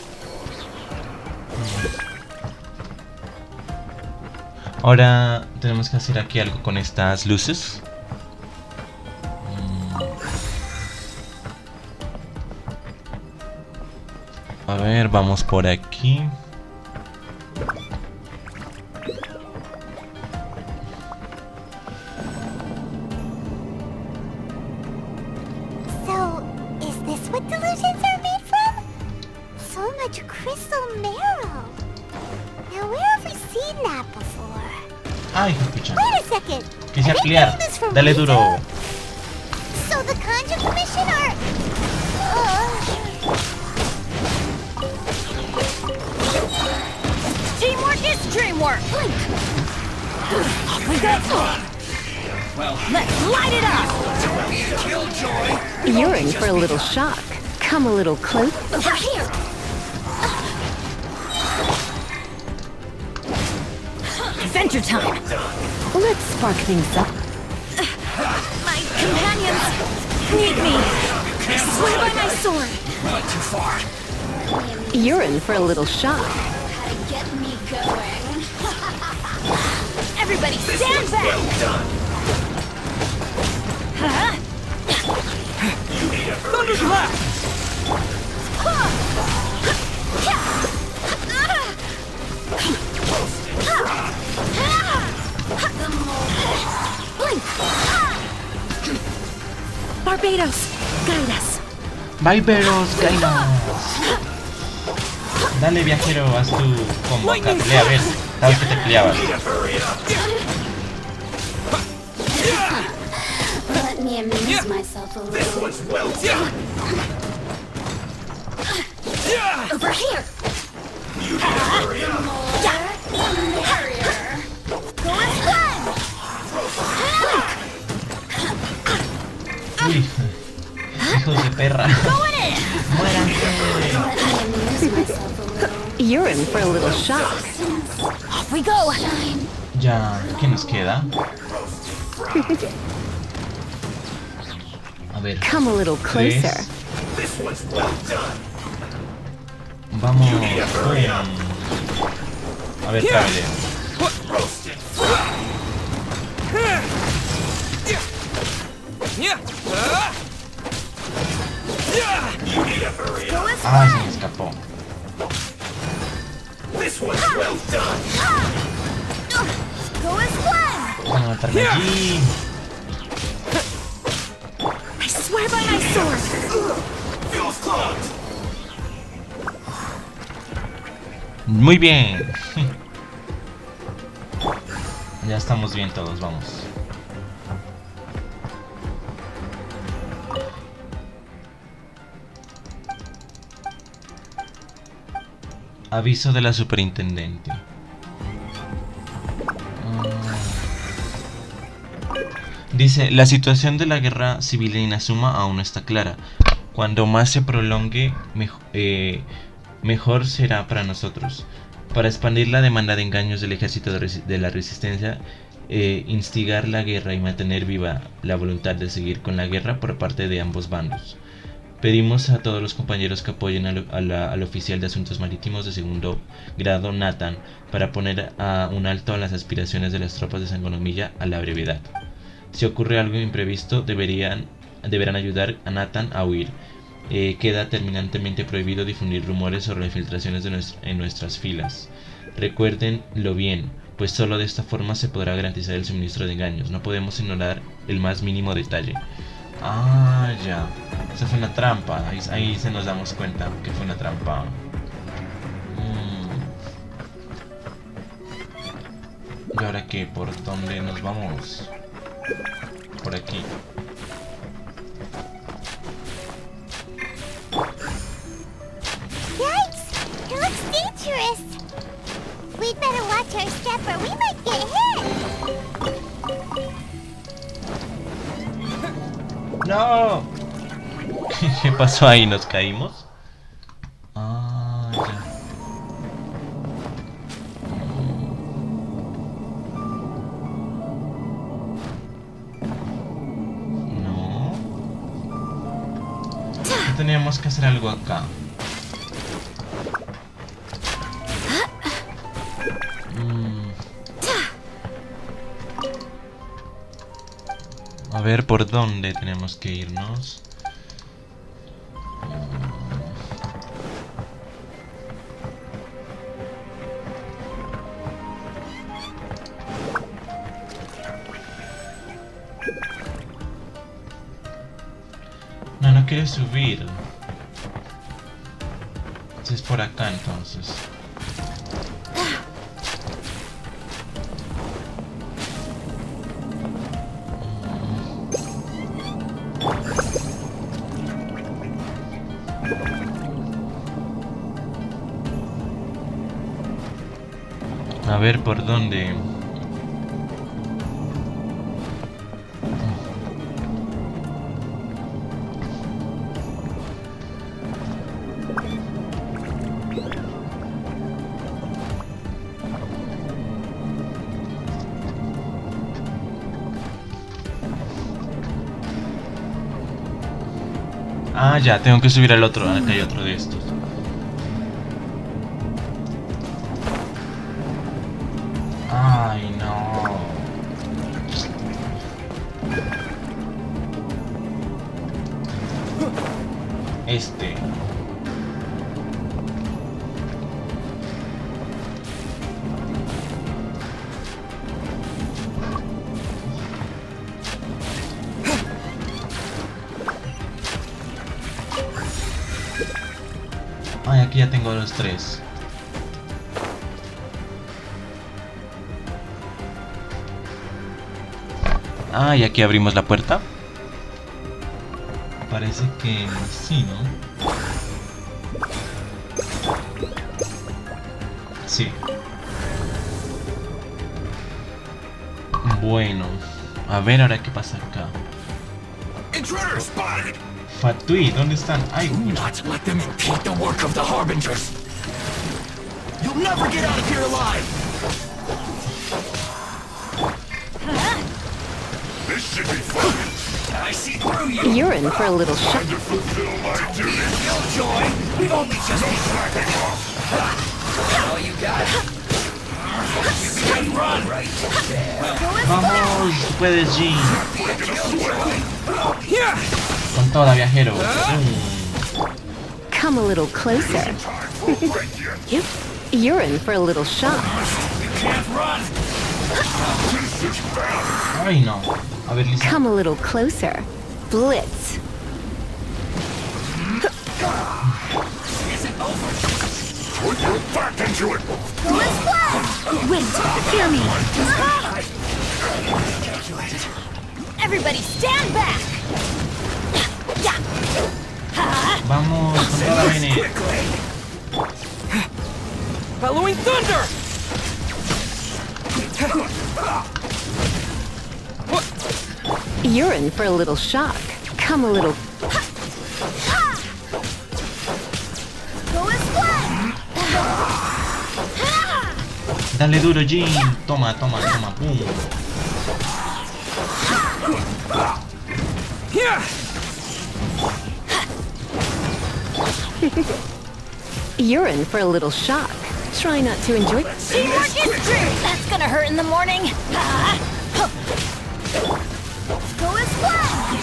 Ahora tenemos que hacer aquí algo con estas luces. A ver, vamos por aquí. So, is this what delusions are made from? So much crystal marrow. Now where have we seen that before? Ay, pucha. Wait a second! Que se Are they ampliar. getting this from Dale Rita? duro. So the Kanji Commission are... Teamwork is dreamwork! Off we go! Let's light it up! You're in for a little shock. Come a little close. Over here! Adventure time! Let's spark things up. My companions need me! I swear by my sword! Not too far. You're in for a little shock. Get me going! Everybody stand back! Well done. You need to hurry up! Barbados, guide us. Barbaros, Gainas. Dale, viajero, haz tu combo acá. Pelea, a ver. Sabes que te peleabas. Let me amuse myself a This little. one's well done. Over here! You need to hurry up. Go as one! Uy. Hijos de perra. Going in! Muéranse. Let me amuse myself a little. You're in for a little shock. Off we go! Ya, ¿qué nos queda? A ver. Come a little closer. Tres. This one's well done. Vamos. A ver, Traveler. Roast and fry. You need to hurry Go up. as Ah, se me one! escapó. This one's well done. Go as one! Van a matarme allí. I swear by my sword! Feels clogged. Muy bien. Ya estamos bien todos, vamos. Aviso de la superintendente. Dice, la situación de la guerra civil en Inazuma aún no está clara. Cuando más se prolongue, mejor será para nosotros. Para expandir la demanda de engaños del ejército de la resistencia, instigar la guerra y mantener viva la voluntad de seguir con la guerra por parte de ambos bandos. Pedimos a todos los compañeros que apoyen al oficial de asuntos marítimos de segundo grado, Nathan, para poner un alto a las aspiraciones de las tropas de Sangonomiya a la brevedad. Si ocurre algo imprevisto, deberán ayudar a Nathan a huir. Queda terminantemente prohibido difundir rumores sobre las infiltraciones en nuestras filas. Recuérdenlo bien, pues solo de esta forma se podrá garantizar el suministro de engaños. No podemos ignorar el más mínimo detalle. Ah, ya. Esa fue una trampa. Ahí se nos damos cuenta que fue una trampa. ¿Y ahora qué? ¿Por dónde nos vamos? Por aquí. Yikes! It looks dangerous! We'd better watch our step or we might get hit! ¡No! ¿Qué pasó ahí? ¿Nos caímos? Ah, ya. No. Teníamos que hacer algo acá. A ver por dónde tenemos que irnos. No quiere subir. Si es por acá entonces. A ver por dónde. Ah, ya, tengo que subir al otro. Acá hay otro de estos. Ay, no. Este. Ay, aquí ya tengo los tres. Ah, y aquí abrimos la puerta. Parece que sí, ¿no? Sí. Bueno, a ver ahora qué pasa acá. Intruder spotted! Fatui, ¿dónde están? Ay, Do not let them impede the work of the Harbingers! You'll never get out of here alive! This should be fun! I see through you! You're in for a little shock. Killjoy! We've only just started! All you got? You can run right there! vamos, puedes, G. Here! Con toda, viajero. Come a little closer. Yep. You're in for a little shock. You can't run! Ay, no. A ver, Lisa. Come a little closer. Blitz. Isn't over! Put your back into it! Wait, hear me. Calculated. Everybody stand back! Vamos, con toda, Bene. Quickly! Bellowing thunder! You're in for a little shock. Come a little... Dale duro, Jin. Toma, toma, toma. Pum. You're in for a little shock. Try not to enjoy... Teamwork is true! That's gonna hurt in the morning. Go as planned!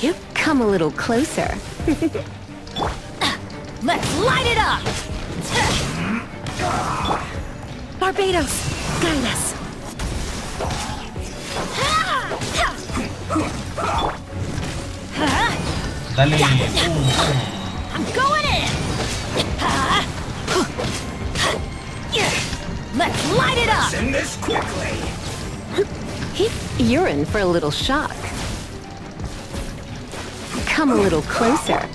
You come a little closer. Let's light it up! Barbados, guide us. Dale. Pum, pum. I'm going in! Let's light it up! Send this quickly! You're in for a little shock. Come a little closer.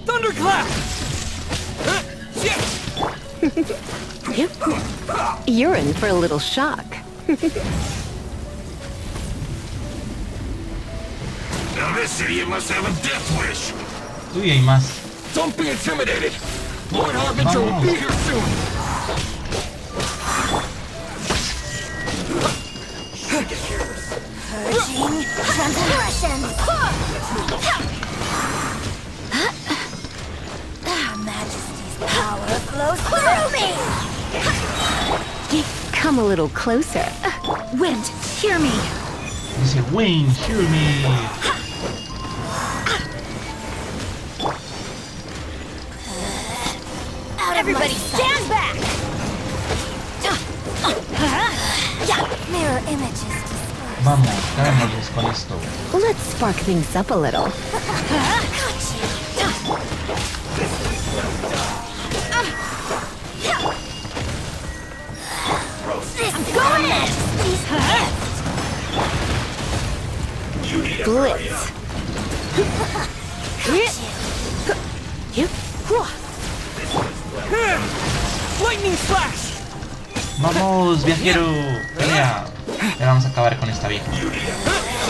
Thunderclap! You're in for a little shock. Now this idiot must have a death wish! Uy, hay más. Don't be intimidated! Lord Harbinger will be here soon! Purging transgression. Majesty's power flows through me. Come a little closer. Wind, hear me. Dice, Wayne, hear me. Everybody stand back. Mirror images. Vamos, caémosles con esto. Let's spark things up a little. I'm going in! Blitz. Lightning slash! Vamos, viajero. Pelea. Ya vamos a acabar con esta vieja.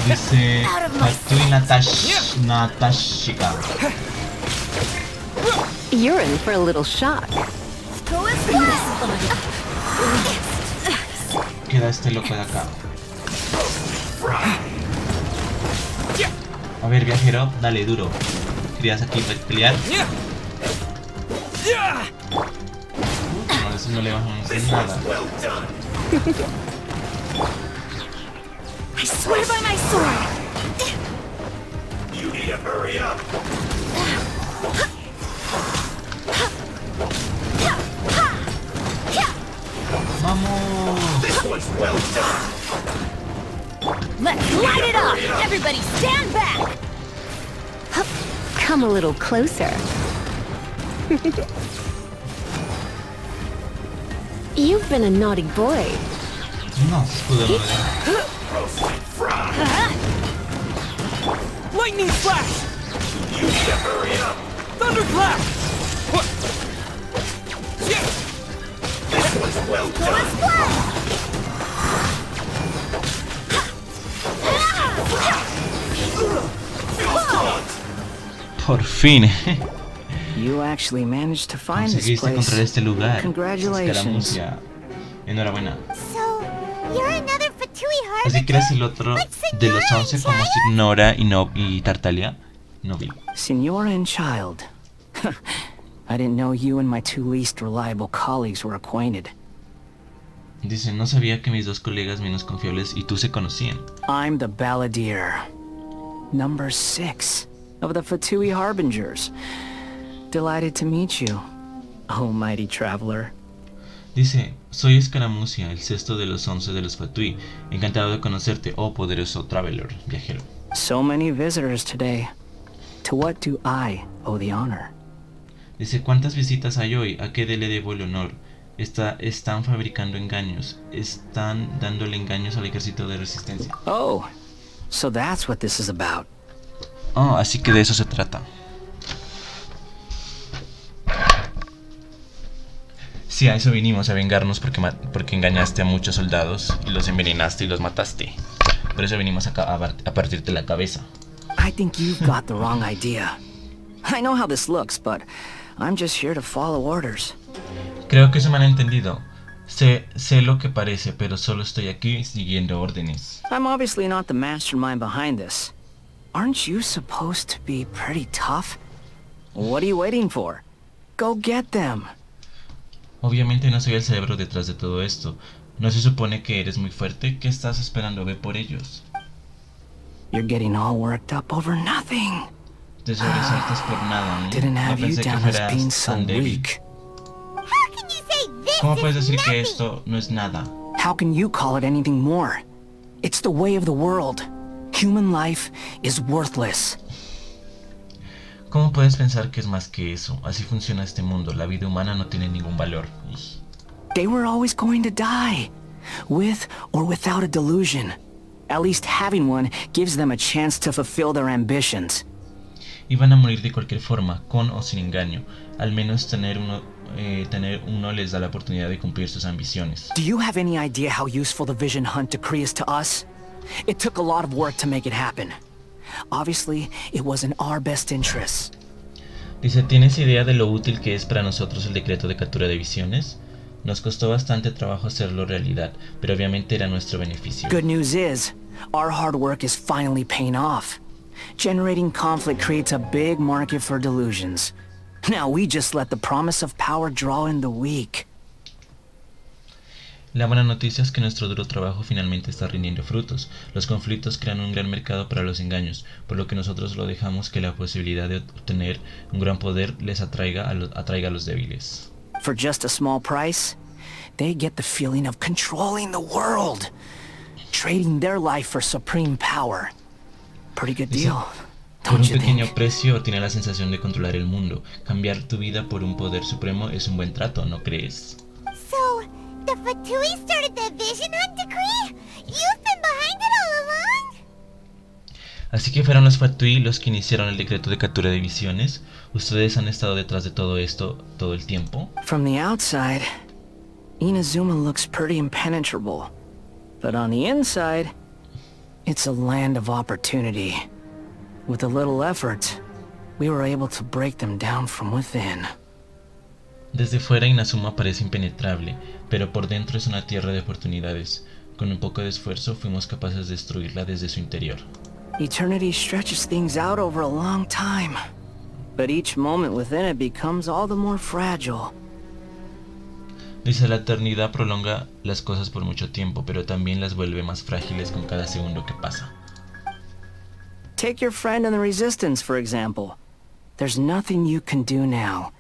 Dice Fatui Natashika. You're in for a little shock. Go as planned. Queda este loco de acá. A ver, viajero, dale duro. ¿Querías aquí pelear? No, eso no le bajamos en nada. I swear by my sword. You need to hurry up! Vamos. This one's well done! Let's light it up! Everybody stand back! Come a little closer. You've been a naughty boy. No, escudo no me deja. Roasted fry! Lightning slash! You need to hurry up! Thunderclap! What? This one's well done! Por fin. You actually managed to find this Conseguiste encontrar place. este lugar. Congratulations. Escaramucia. Enhorabuena. So, you're another Fatui Harbinger? Así que eres el otro de los 11 como Signora y Tartaglia. No vi. Signora and child. I didn't know you and my two least reliable colleagues were acquainted. Dice, no sabía que mis dos colegas menos confiables y tú se conocían. I'm the Balladeer. Number 6 of the Fatui Harbingers. Delighted to meet you, oh mighty traveler. Dice, soy Escaramucia, el sexto de los 11 de los Fatui. Encantado de conocerte, oh poderoso traveler, viajero. So many visitors today. To what do I owe the honor? Dice, ¿cuántas visitas hay hoy? ¿A qué le debo el honor? Están fabricando engaños. Están dándole engaños al ejército de resistencia. Oh, so that's what this is about. Oh, así que de eso se trata. Sí, a eso vinimos, a vengarnos porque engañaste a muchos soldados y los envenenaste y los mataste. Por eso vinimos acá a partirte la cabeza. I think you've got the wrong idea. I know how this looks, but I'm just here to follow orders. Creo que es un malentendido. Sé lo que parece, pero solo estoy aquí siguiendo órdenes. I'm obviously not the mastermind behind this. Aren't you supposed to be pretty tough? What are you waiting for? Go get them. Obviamente no soy el cerebro detrás de todo esto. ¿No se supone que eres muy fuerte? ¿Qué estás esperando? Ve por ellos. You're getting all worked up over nothing. Te sobresaltas por nada, ¿eh? Didn't No have you pensé que down as being fueras so tan débil. weak. How can you say this ¿Cómo is puedes decir que nothing? esto no es nada? How can you call it anything more? It's the way of the world. Human life is worthless. ¿Cómo puedes pensar que es más que eso? Así funciona este mundo. La vida humana no tiene ningún valor. They were always going to die, with or without a delusion. At least having one gives them a chance to fulfill their ambitions. Iban a morir de cualquier forma, con o sin engaño. Al menos tener uno les da la oportunidad de cumplir sus ambiciones. Do you have any idea how useful the Vision Hunt decree is to us? It took a lot of work to make it happen. Obviously, it was in our best interests. Dice, ¿tienes idea de lo útil que es para nosotros el decreto de captura de visiones? Nos costó bastante trabajo hacerlo realidad, pero obviamente era nuestro beneficio. Good news is, our hard work is finally paying off. Generating conflict creates a big market for delusions. Now we just let the promise of power draw in the weak. La buena noticia es que nuestro duro trabajo finalmente está rindiendo frutos. Los conflictos crean un gran mercado para los engaños, por lo que nosotros lo dejamos que la posibilidad de obtener un gran poder les atraiga a los débiles. For just a small price, they get the feeling of controlling the world, trading their life for supreme power. Pretty good deal, Por un don't you pequeño think? precio tiene la sensación de controlar el mundo. Cambiar tu vida por un poder supremo es un buen trato, ¿no crees? So, the Fatui started the Vision Hunt decree? You've been behind it all along? Así que fueron los Fatui los que iniciaron el decreto de captura de visiones. ¿Ustedes han estado detrás de todo esto todo el tiempo? From the outside, Inazuma looks pretty impenetrable. But on the inside, it's a land of opportunity. With a little effort, we were able to break them down from within. Desde fuera Inazuma parece impenetrable, pero por dentro es una tierra de oportunidades. Con un poco de esfuerzo fuimos capaces de destruirla desde su interior. Eternity stretches things out over a long time. But each moment within it becomes all the more fragile. Dice, la eternidad prolonga las cosas por mucho tiempo, pero también las vuelve más frágiles con cada segundo que pasa. Take your friend in the Resistance, for example. There's nothing you can do now.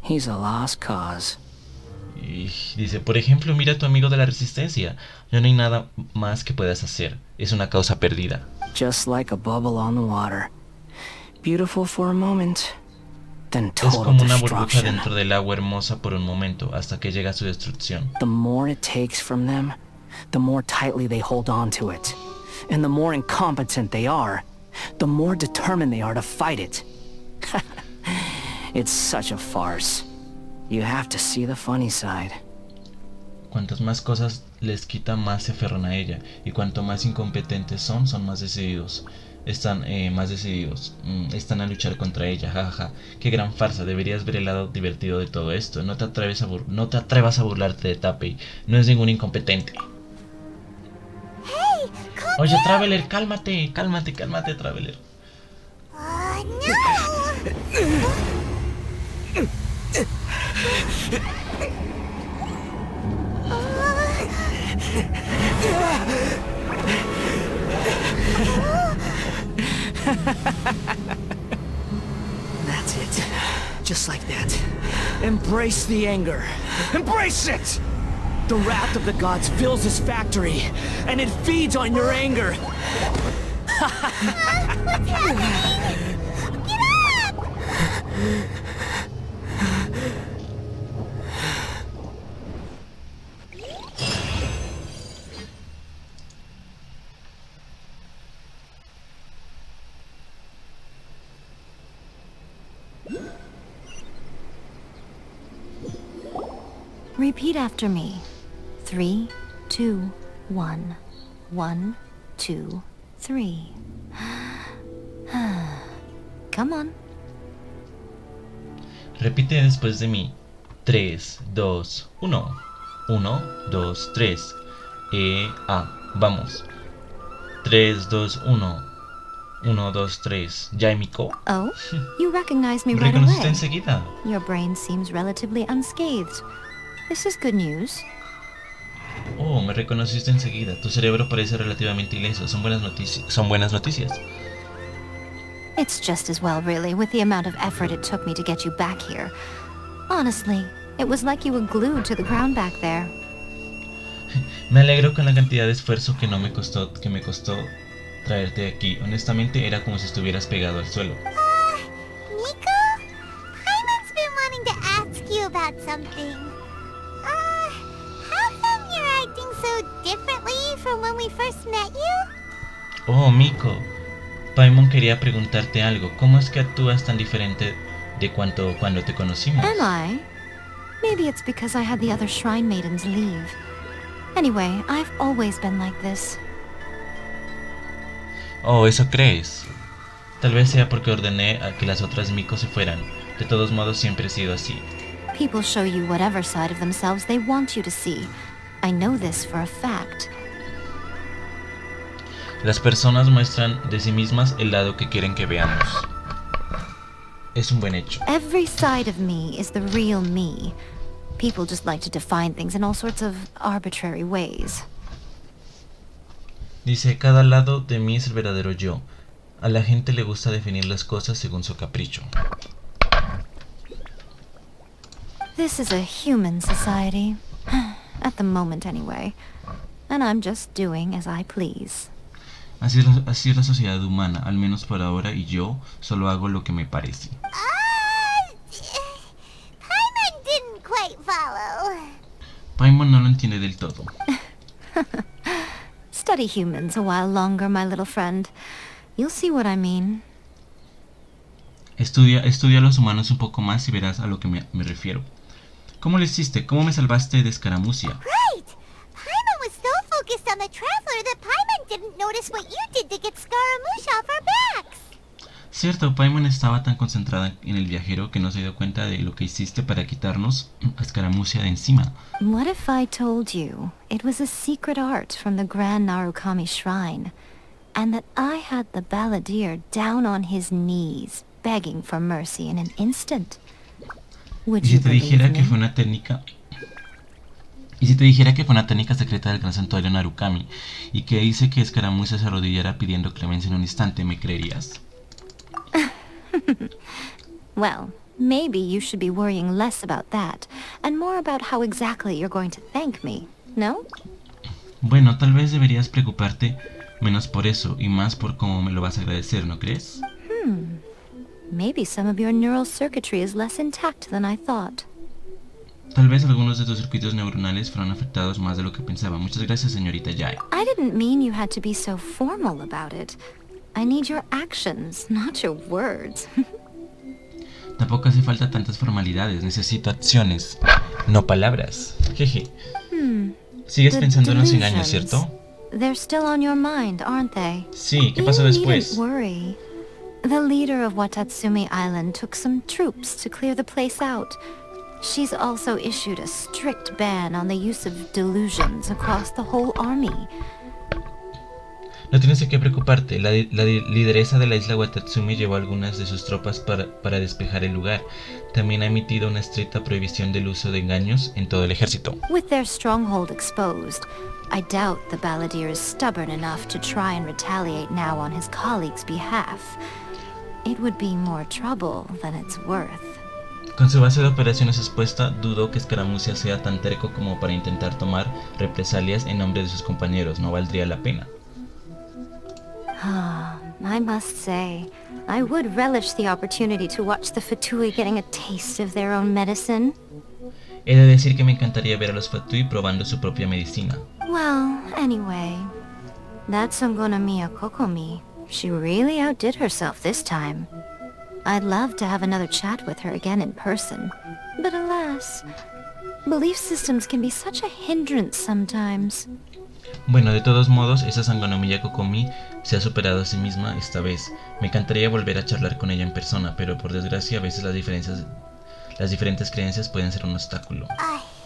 He's a lost cause. Y dice, por ejemplo, mira a tu amigo de la Resistencia. Ya no hay nada más que puedas hacer. Es una causa perdida. Just like a bubble on the water. Beautiful for a moment, then Es total como una burbuja destruction. dentro del agua hermosa por un momento, hasta que llega su destrucción. The more it takes from them, the more tightly they hold on to it. And the more incompetent they are, the more determined they are to fight it. It's such a farce. You have to see the funny side. Cuantas más cosas les quita, más se aferran a ella. Y cuanto más incompetentes son más decididos. Están más decididos. Están a luchar contra ella. Jajaja. Qué gran farsa. Deberías ver el lado divertido de todo esto. No te atrevas a burlarte de Tapei. No es ningún incompetente. Hey, calm Oye, down. Traveler, cálmate, Traveler. No! That's it. Just like that. Embrace the anger. Embrace it! The wrath of the gods fills this factory, and it feeds on your anger. What's happening? Get up! Repeat after me. 3, 2, 1. 1, 2, 3. Come on. Repite después de mí. 3, 2, 1. 1, 2, 3. Vamos. 3, 2, 1. 1, 2, 3. ¿Ya, Miko? Oh, you recognize me ¿Me right reconociste away. enseguida? Your brain seems relatively unscathed. This is good news. Oh, me reconociste enseguida. Tu cerebro parece relativamente ileso. Son buenas noticias. Son buenas noticias. It's just as well, really, with the amount of effort it took me to get you back here. Honestly, it was like you were glued to the ground back there. Me alegro con la cantidad de esfuerzo que me costó traerte aquí. Honestamente, era como si estuvieras pegado al suelo. Nico? Paimon's been wanting to ask you about something. How come you're acting so differently from when we first met you? Oh, Miko. Paimon quería preguntarte algo. ¿Cómo es que actúas tan diferente de cuando te conocimos? Am I? Maybe it's because I had the other shrine maidens leave. Anyway, I've always been like this. Oh, ¿eso crees? Tal vez sea porque ordené a que las otras Miko se fueran. De todos modos, siempre he sido así. People show you whatever side of themselves they want you to see. I know this for a fact. Las personas muestran de sí mismas el lado que quieren que veamos. Es un buen hecho. Every side of me is the real me. People just like to define things in all sorts of arbitrary ways. Dice, cada lado de mí es el verdadero yo. A la gente le gusta definir las cosas según su capricho. This is a human society. At the moment, anyway. And I'm just doing as I please. Así es la sociedad humana, al menos por ahora, y yo solo hago lo que me parece. Paimon didn't quite follow. Paimon no lo entiende del todo. Study humans a while longer, my little friend. You'll see what I mean. Estudia a los humanos un poco más y verás a lo que me refiero. ¿Cómo lo hiciste? ¿Cómo me salvaste de escaramucia? Right! Paimon was so focused on the Traveler that Paimon didn't notice what you did to get Scaramouche off our backs. Cierto, Paimon estaba tan concentrada en el viajero que no se dio cuenta de lo que hiciste para quitarnos a escaramucia de encima. What if I told you it was a secret art from the Grand Narukami Shrine, and that I had the balladeer down on his knees, begging for mercy in an instant? Would ¿Y si you te believe dijera que me? fue una técnica? ¿Y si te dijera que fue una técnica secreta del gran santuario Narukami y que hice que escaramucia se arrodillara pidiendo clemencia en un instante, me creerías? Well, maybe you should be worrying less about that, and more about how exactly you're going to thank me, no? Bueno, tal vez deberías preocuparte menos por eso y más por cómo me lo vas a agradecer, ¿no crees? Maybe some of your neural circuitry is less intact than I thought. Tal vez algunos de tus circuitos neuronales fueron afectados más de lo que pensaba. Muchas gracias, señorita Yae. I didn't mean you had to be so formal about it. I need your actions, not your words. Tampoco hace falta tantas formalidades. Necesito acciones, no palabras. Jeje. Sigues The pensando en los delusions. engaños, ¿cierto? They're still on your mind, aren't they? Sí, ¿qué pasó You después? needn't worry. The leader of Watatsumi Island took some troops to clear the place out. She's also issued a strict ban on the use of delusions across the whole army. No tienes de qué preocuparte. La lideresa de la isla Watatsumi llevó algunas de sus tropas para despejar el lugar. También ha emitido una estricta prohibición del uso de engaños en todo el ejército. With their stronghold exposed, I doubt the balladeer is stubborn enough to try and retaliate now on his colleagues' behalf. It would be more trouble than it's worth. Con su base de operaciones expuesta, dudo que Escaramucia sea tan terco como para intentar tomar represalias en nombre de sus compañeros. No valdría la pena. I must say, I would relish the opportunity to watch the Fatui getting a taste of their own medicine. He de decir que me encantaría ver a los Fatui probando su propia medicina. Well, anyway, that Songonamiya Kokomi, she really outdid herself this time. I'd love to have another chat with her again in person, but alas, Belief systems can be such a hindrance sometimes. Bueno, de todos modos, esa sangonomiya Kokomi se ha superado a sí misma esta vez. Me encantaría volver a charlar con ella en persona, pero por desgracia a veces las diferentes creencias pueden ser un obstáculo.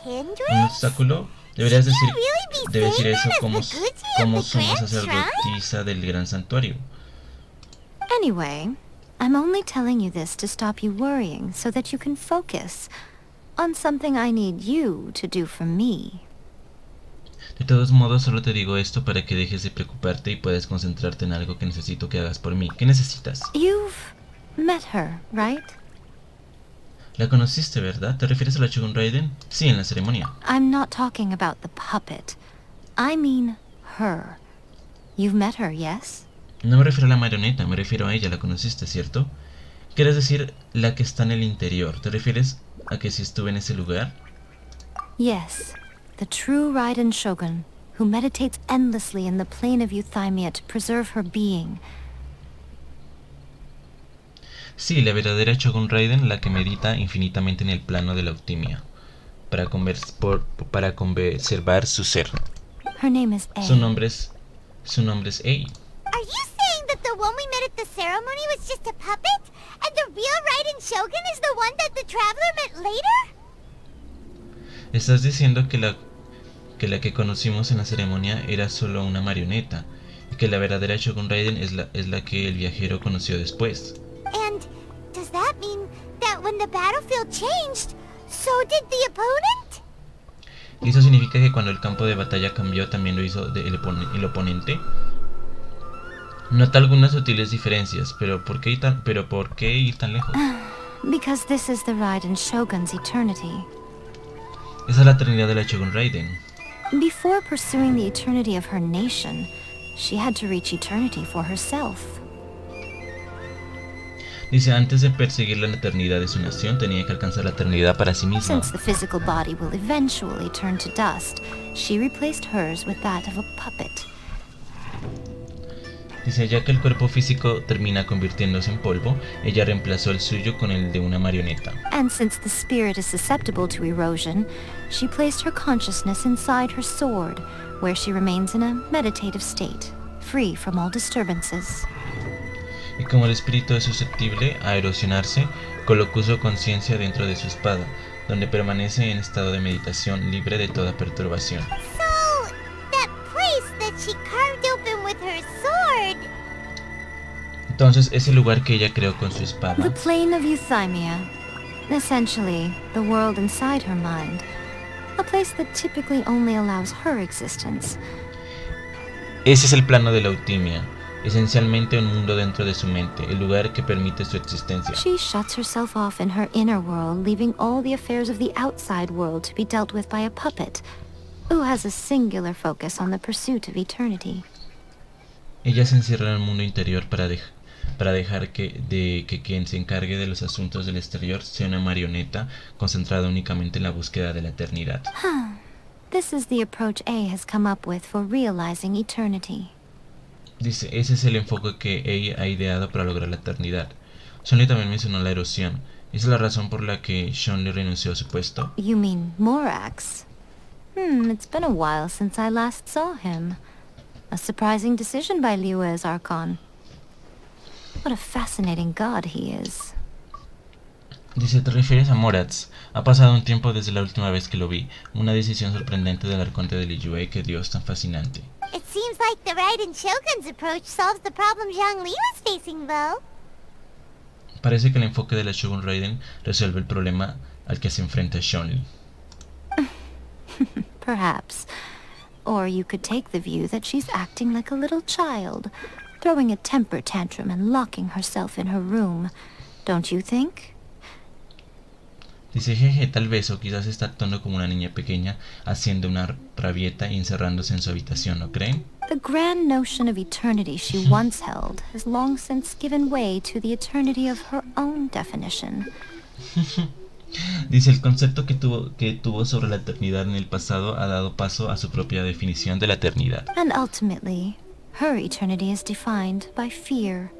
¿Un obstáculo? Debes decir eso como suma sacerdotisa del gran santuario. Anyway, I'm only telling you this to stop you worrying so that you can focus on something I need you to do for me. De todos modos, solo te digo esto para que dejes de preocuparte y puedas concentrarte en algo que necesito que hagas por mí. ¿Qué necesitas? You've met her, right? La conociste, ¿verdad? ¿Te refieres a la Shogun Raiden? Sí, en la ceremonia. I'm not talking about the puppet. I mean her. You've met her, yes? No me refiero a la marioneta, me refiero a ella. La conociste, ¿cierto? ¿Quieres decir la que está en el interior? ¿Te refieres a que si estuve en ese lugar? Yes. The true Raiden Shogun, who meditates endlessly in the plane of Euthymia to preserve her being. Sí, la verdadera Shogun Raiden, la que medita infinitamente en el plano de la Euthymia, para conservar su ser. Her name is A. Su nombre es Ei. Are you saying that the one we met at the ceremony was just a puppet? And the real Raiden Shogun is the one that the Traveler met later? ¿Estás diciendo que la que conocimos en la ceremonia era solo una marioneta y que la verdadera Shogun Raiden es la que el viajero conoció después? And does that mean that when the battlefield changed, so did the opponent? ¿Y eso significa que cuando el campo de batalla cambió también lo hizo el oponente? Nota algunas sutiles diferencias, pero ¿por qué ir tan lejos? Because this is the Raiden Shogun's eternity. Esa es la eternidad de la Shogun Raiden. Before pursuing the eternity of her nation, she had to reach eternity for herself. Dice, antes de perseguir la eternidad de su nación, tenía que alcanzar la eternidad para sí misma. Since the physical body will eventually turn to dust, she replaced hers with that of a puppet. Dice, ya que el cuerpo físico termina convirtiéndose en polvo, ella reemplazó el suyo con el de una marioneta. And since the spirit is susceptible to erosion, she placed her consciousness inside her sword, where she remains in a meditative state, free from all disturbances. Y como el espíritu es susceptible a erosionarse, colocó su conciencia dentro de su espada, donde permanece en estado de meditación libre de toda perturbación. So, that place that she carved open with her sword. Entonces, ese lugar que ella creó con su The espada, plane of Euthymia. Essentially, the world inside her mind. A place that typically only allows her existence. ese es el plano de la Euthymia, esencialmente un mundo dentro de su mente, el lugar que permite su existencia. She shuts herself off in her inner world, leaving all the affairs of the outside world to be dealt with by a puppet, who has a singular focus on the pursuit of eternity. Ella se encierra en el mundo interior para dejar que quien se encargue de los asuntos del exterior sea una marioneta concentrada únicamente en la búsqueda de la eternidad. This is the approach A has come up with for realizing eternity. Dice, ese es el enfoque que ella ha ideado para lograr la eternidad. Sean también mencionó la erosión. ¿Esa es la razón por la que Sean renunció a su puesto? You mean Morax? It's been a while since I last saw him. A surprising decision by Liyue's Archon. What a fascinating god he is. Dice, ¿te refieres a Moratz? Ha pasado un tiempo desde la última vez que lo vi. Una decisión sorprendente del Arconte de Liyue, que Dios tan fascinante. It seems like the Raiden Shogun's approach solves the problem Zhang Li was facing, though. Parece que el enfoque de la Shogun Raiden resuelve el problema al que se enfrenta Sean. Perhaps. Or you could take the view that she's acting like a little child, throwing a temper tantrum and locking herself in her room. Don't you think? Dice, jeje, tal vez, o quizás está actuando como una niña pequeña, haciendo una rabieta y encerrándose en su habitación, ¿no creen? The grand notion of eternity she once held has long since given way to the eternity of her own definition. Dice, el concepto que tuvo sobre la eternidad en el pasado ha dado paso a su propia definición de la eternidad. And ultimately, her eternity is defined by fear.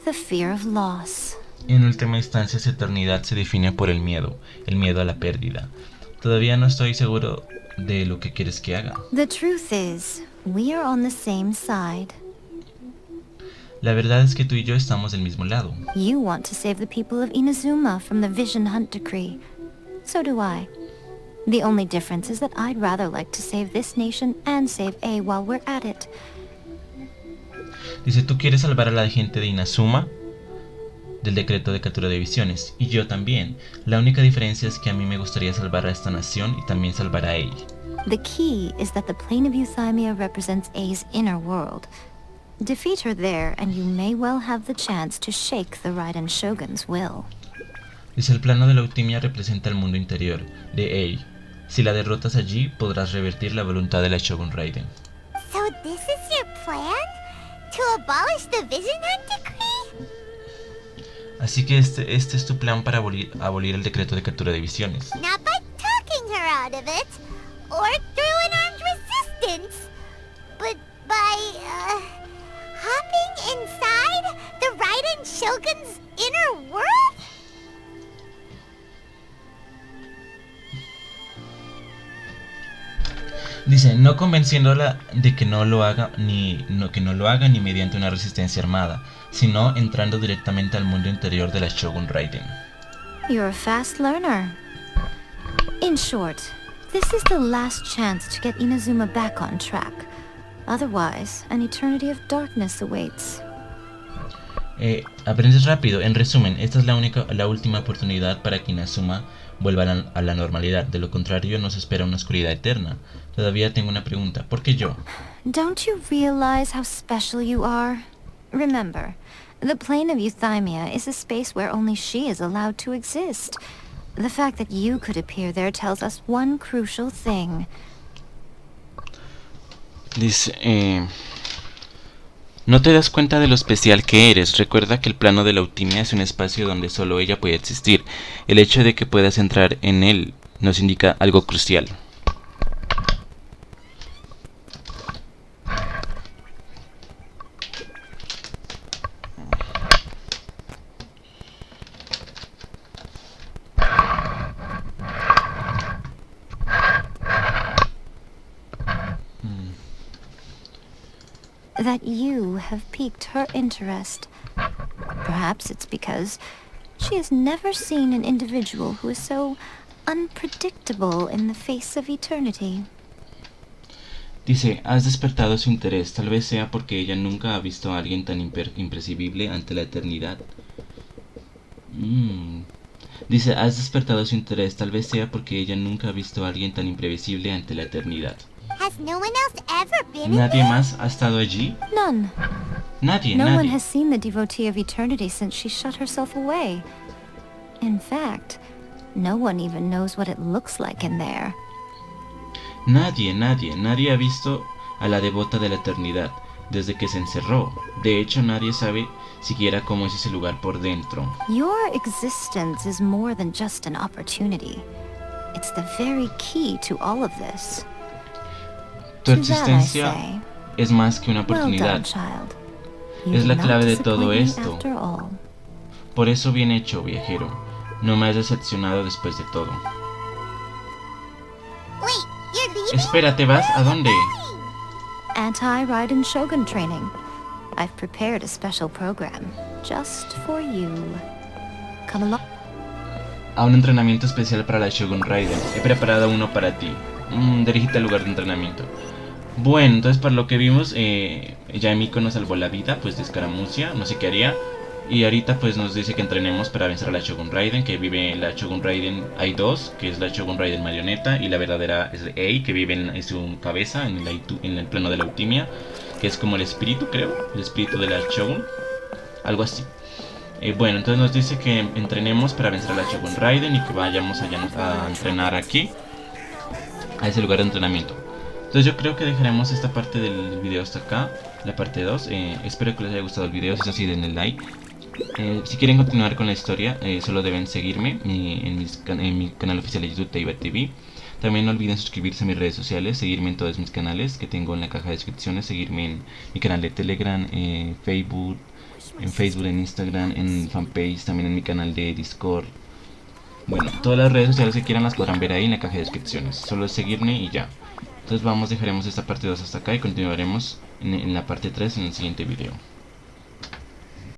The fear of loss. En última instancia, su eternidad se define por el miedo a la pérdida. Todavía no estoy seguro de lo que quieres que haga. The truth is, we are on the same side. La verdad es que tú y yo estamos del mismo lado. You want to save the people of Inazuma from the Vision Hunt decree. So do I. The only difference is that I'd rather like to save this nation and save A while we're at it. Dice, tú quieres salvar a la gente de Inazuma del decreto de captura de visiones, y yo también. La única diferencia es que a mí me gustaría salvar a esta nación y también salvar a él. The key is that the plane of Euthymia represents A's inner world. Defeat her there, and you may well have the chance to shake the Raiden Shogun's will. Dice, el plano de la Eutimia representa el mundo interior de A. Si la derrotas allí, podrás revertir la voluntad de la Shogun Raiden. So this is your plan? To abolish the Vision Hunt decree? Así que este es tu plan para abolir el decreto de captura de visiones. Not by talking her out of it, or through an armed resistance, but by, hopping inside the Raiden Shogun's inner world? Dice, no convenciéndola de que no lo haga ni mediante una resistencia armada, sino entrando directamente al mundo interior de la Shogun Raiden. You're a fast learner. In short, this is the last chance to get Inazuma back on track. Otherwise, an eternity of darkness awaits. Aprendes rápido. En resumen, esta es la última oportunidad para que Inazuma vuelva a la normalidad. De lo contrario, nos espera una oscuridad eterna. Todavía tengo una pregunta. ¿Por qué yo? Don't you realize how special you are? Remember, the plane of Euthymia is a space where only she is allowed to exist. The fact that you could appear there tells us one crucial thing. Dice, no te das cuenta de lo especial que eres. Recuerda que el plano de la Eutimia es un espacio donde solo ella puede existir. El hecho de que puedas entrar en él nos indica algo crucial. That you have piqued her interest. Perhaps it's because she has never seen an individual who is so unpredictable in the face of eternity. Dice, has despertado su interés, tal vez sea porque ella nunca ha visto a alguien tan impresible ante la eternidad. Dice, has despertado su interés, tal vez sea porque ella nunca ha visto a alguien tan imprevisible ante la eternidad. Has no one else ever been ¿Nadie más ha estado allí? None. Nadie. No one has seen the devotee of eternity since she shut herself away. In fact, no one even knows what it looks like in there. Nadie ha visto a la devota de la eternidad desde que se encerró. De hecho, nadie sabe siquiera cómo es ese lugar por dentro. Your existence is more than just an opportunity. It's the very key to all of this. Tu existencia es más que una oportunidad. Es la clave de todo esto. Por eso, bien hecho, viajero. No me has decepcionado después de todo. Espera, ¿te vas? ¿A dónde? Anti-Raiden Shogun training. I've prepared a special program just for you. Come along. A un entrenamiento especial para la Shogun Raiden. He preparado uno para ti. Dirígete al lugar de entrenamiento. Bueno, entonces por lo que vimos, ya Miko nos salvó la vida, pues de escaramucia, no sé qué haría. Y ahorita pues nos dice que entrenemos para vencer a la Shogun Raiden, que vive la Shogun Raiden, hay dos, que es la Shogun Raiden marioneta y la verdadera es A, que vive en su cabeza, en el plano de la Eutimia, que es como el espíritu, creo, el espíritu de la Shogun, algo así. Bueno, entonces nos dice que entrenemos para vencer a la Shogun Raiden y que vayamos allá a entrenar aquí, a ese lugar de entrenamiento. Entonces yo creo que dejaremos esta parte del video hasta acá, la parte 2. Espero que les haya gustado el video, si es así denle like. Si quieren continuar con la historia, solo deben seguirme en mi canal oficial de YouTube, Teiber TV. También no olviden suscribirse a mis redes sociales, seguirme en todos mis canales que tengo en la caja de descripciones, seguirme en mi canal de Telegram, Facebook, en Instagram, en fanpage, también en mi canal de Discord. Bueno, todas las redes sociales que quieran las podrán ver ahí en la caja de descripciones. Solo es seguirme y ya. Entonces dejaremos esta parte 2 hasta acá y continuaremos en la parte 3 en el siguiente video.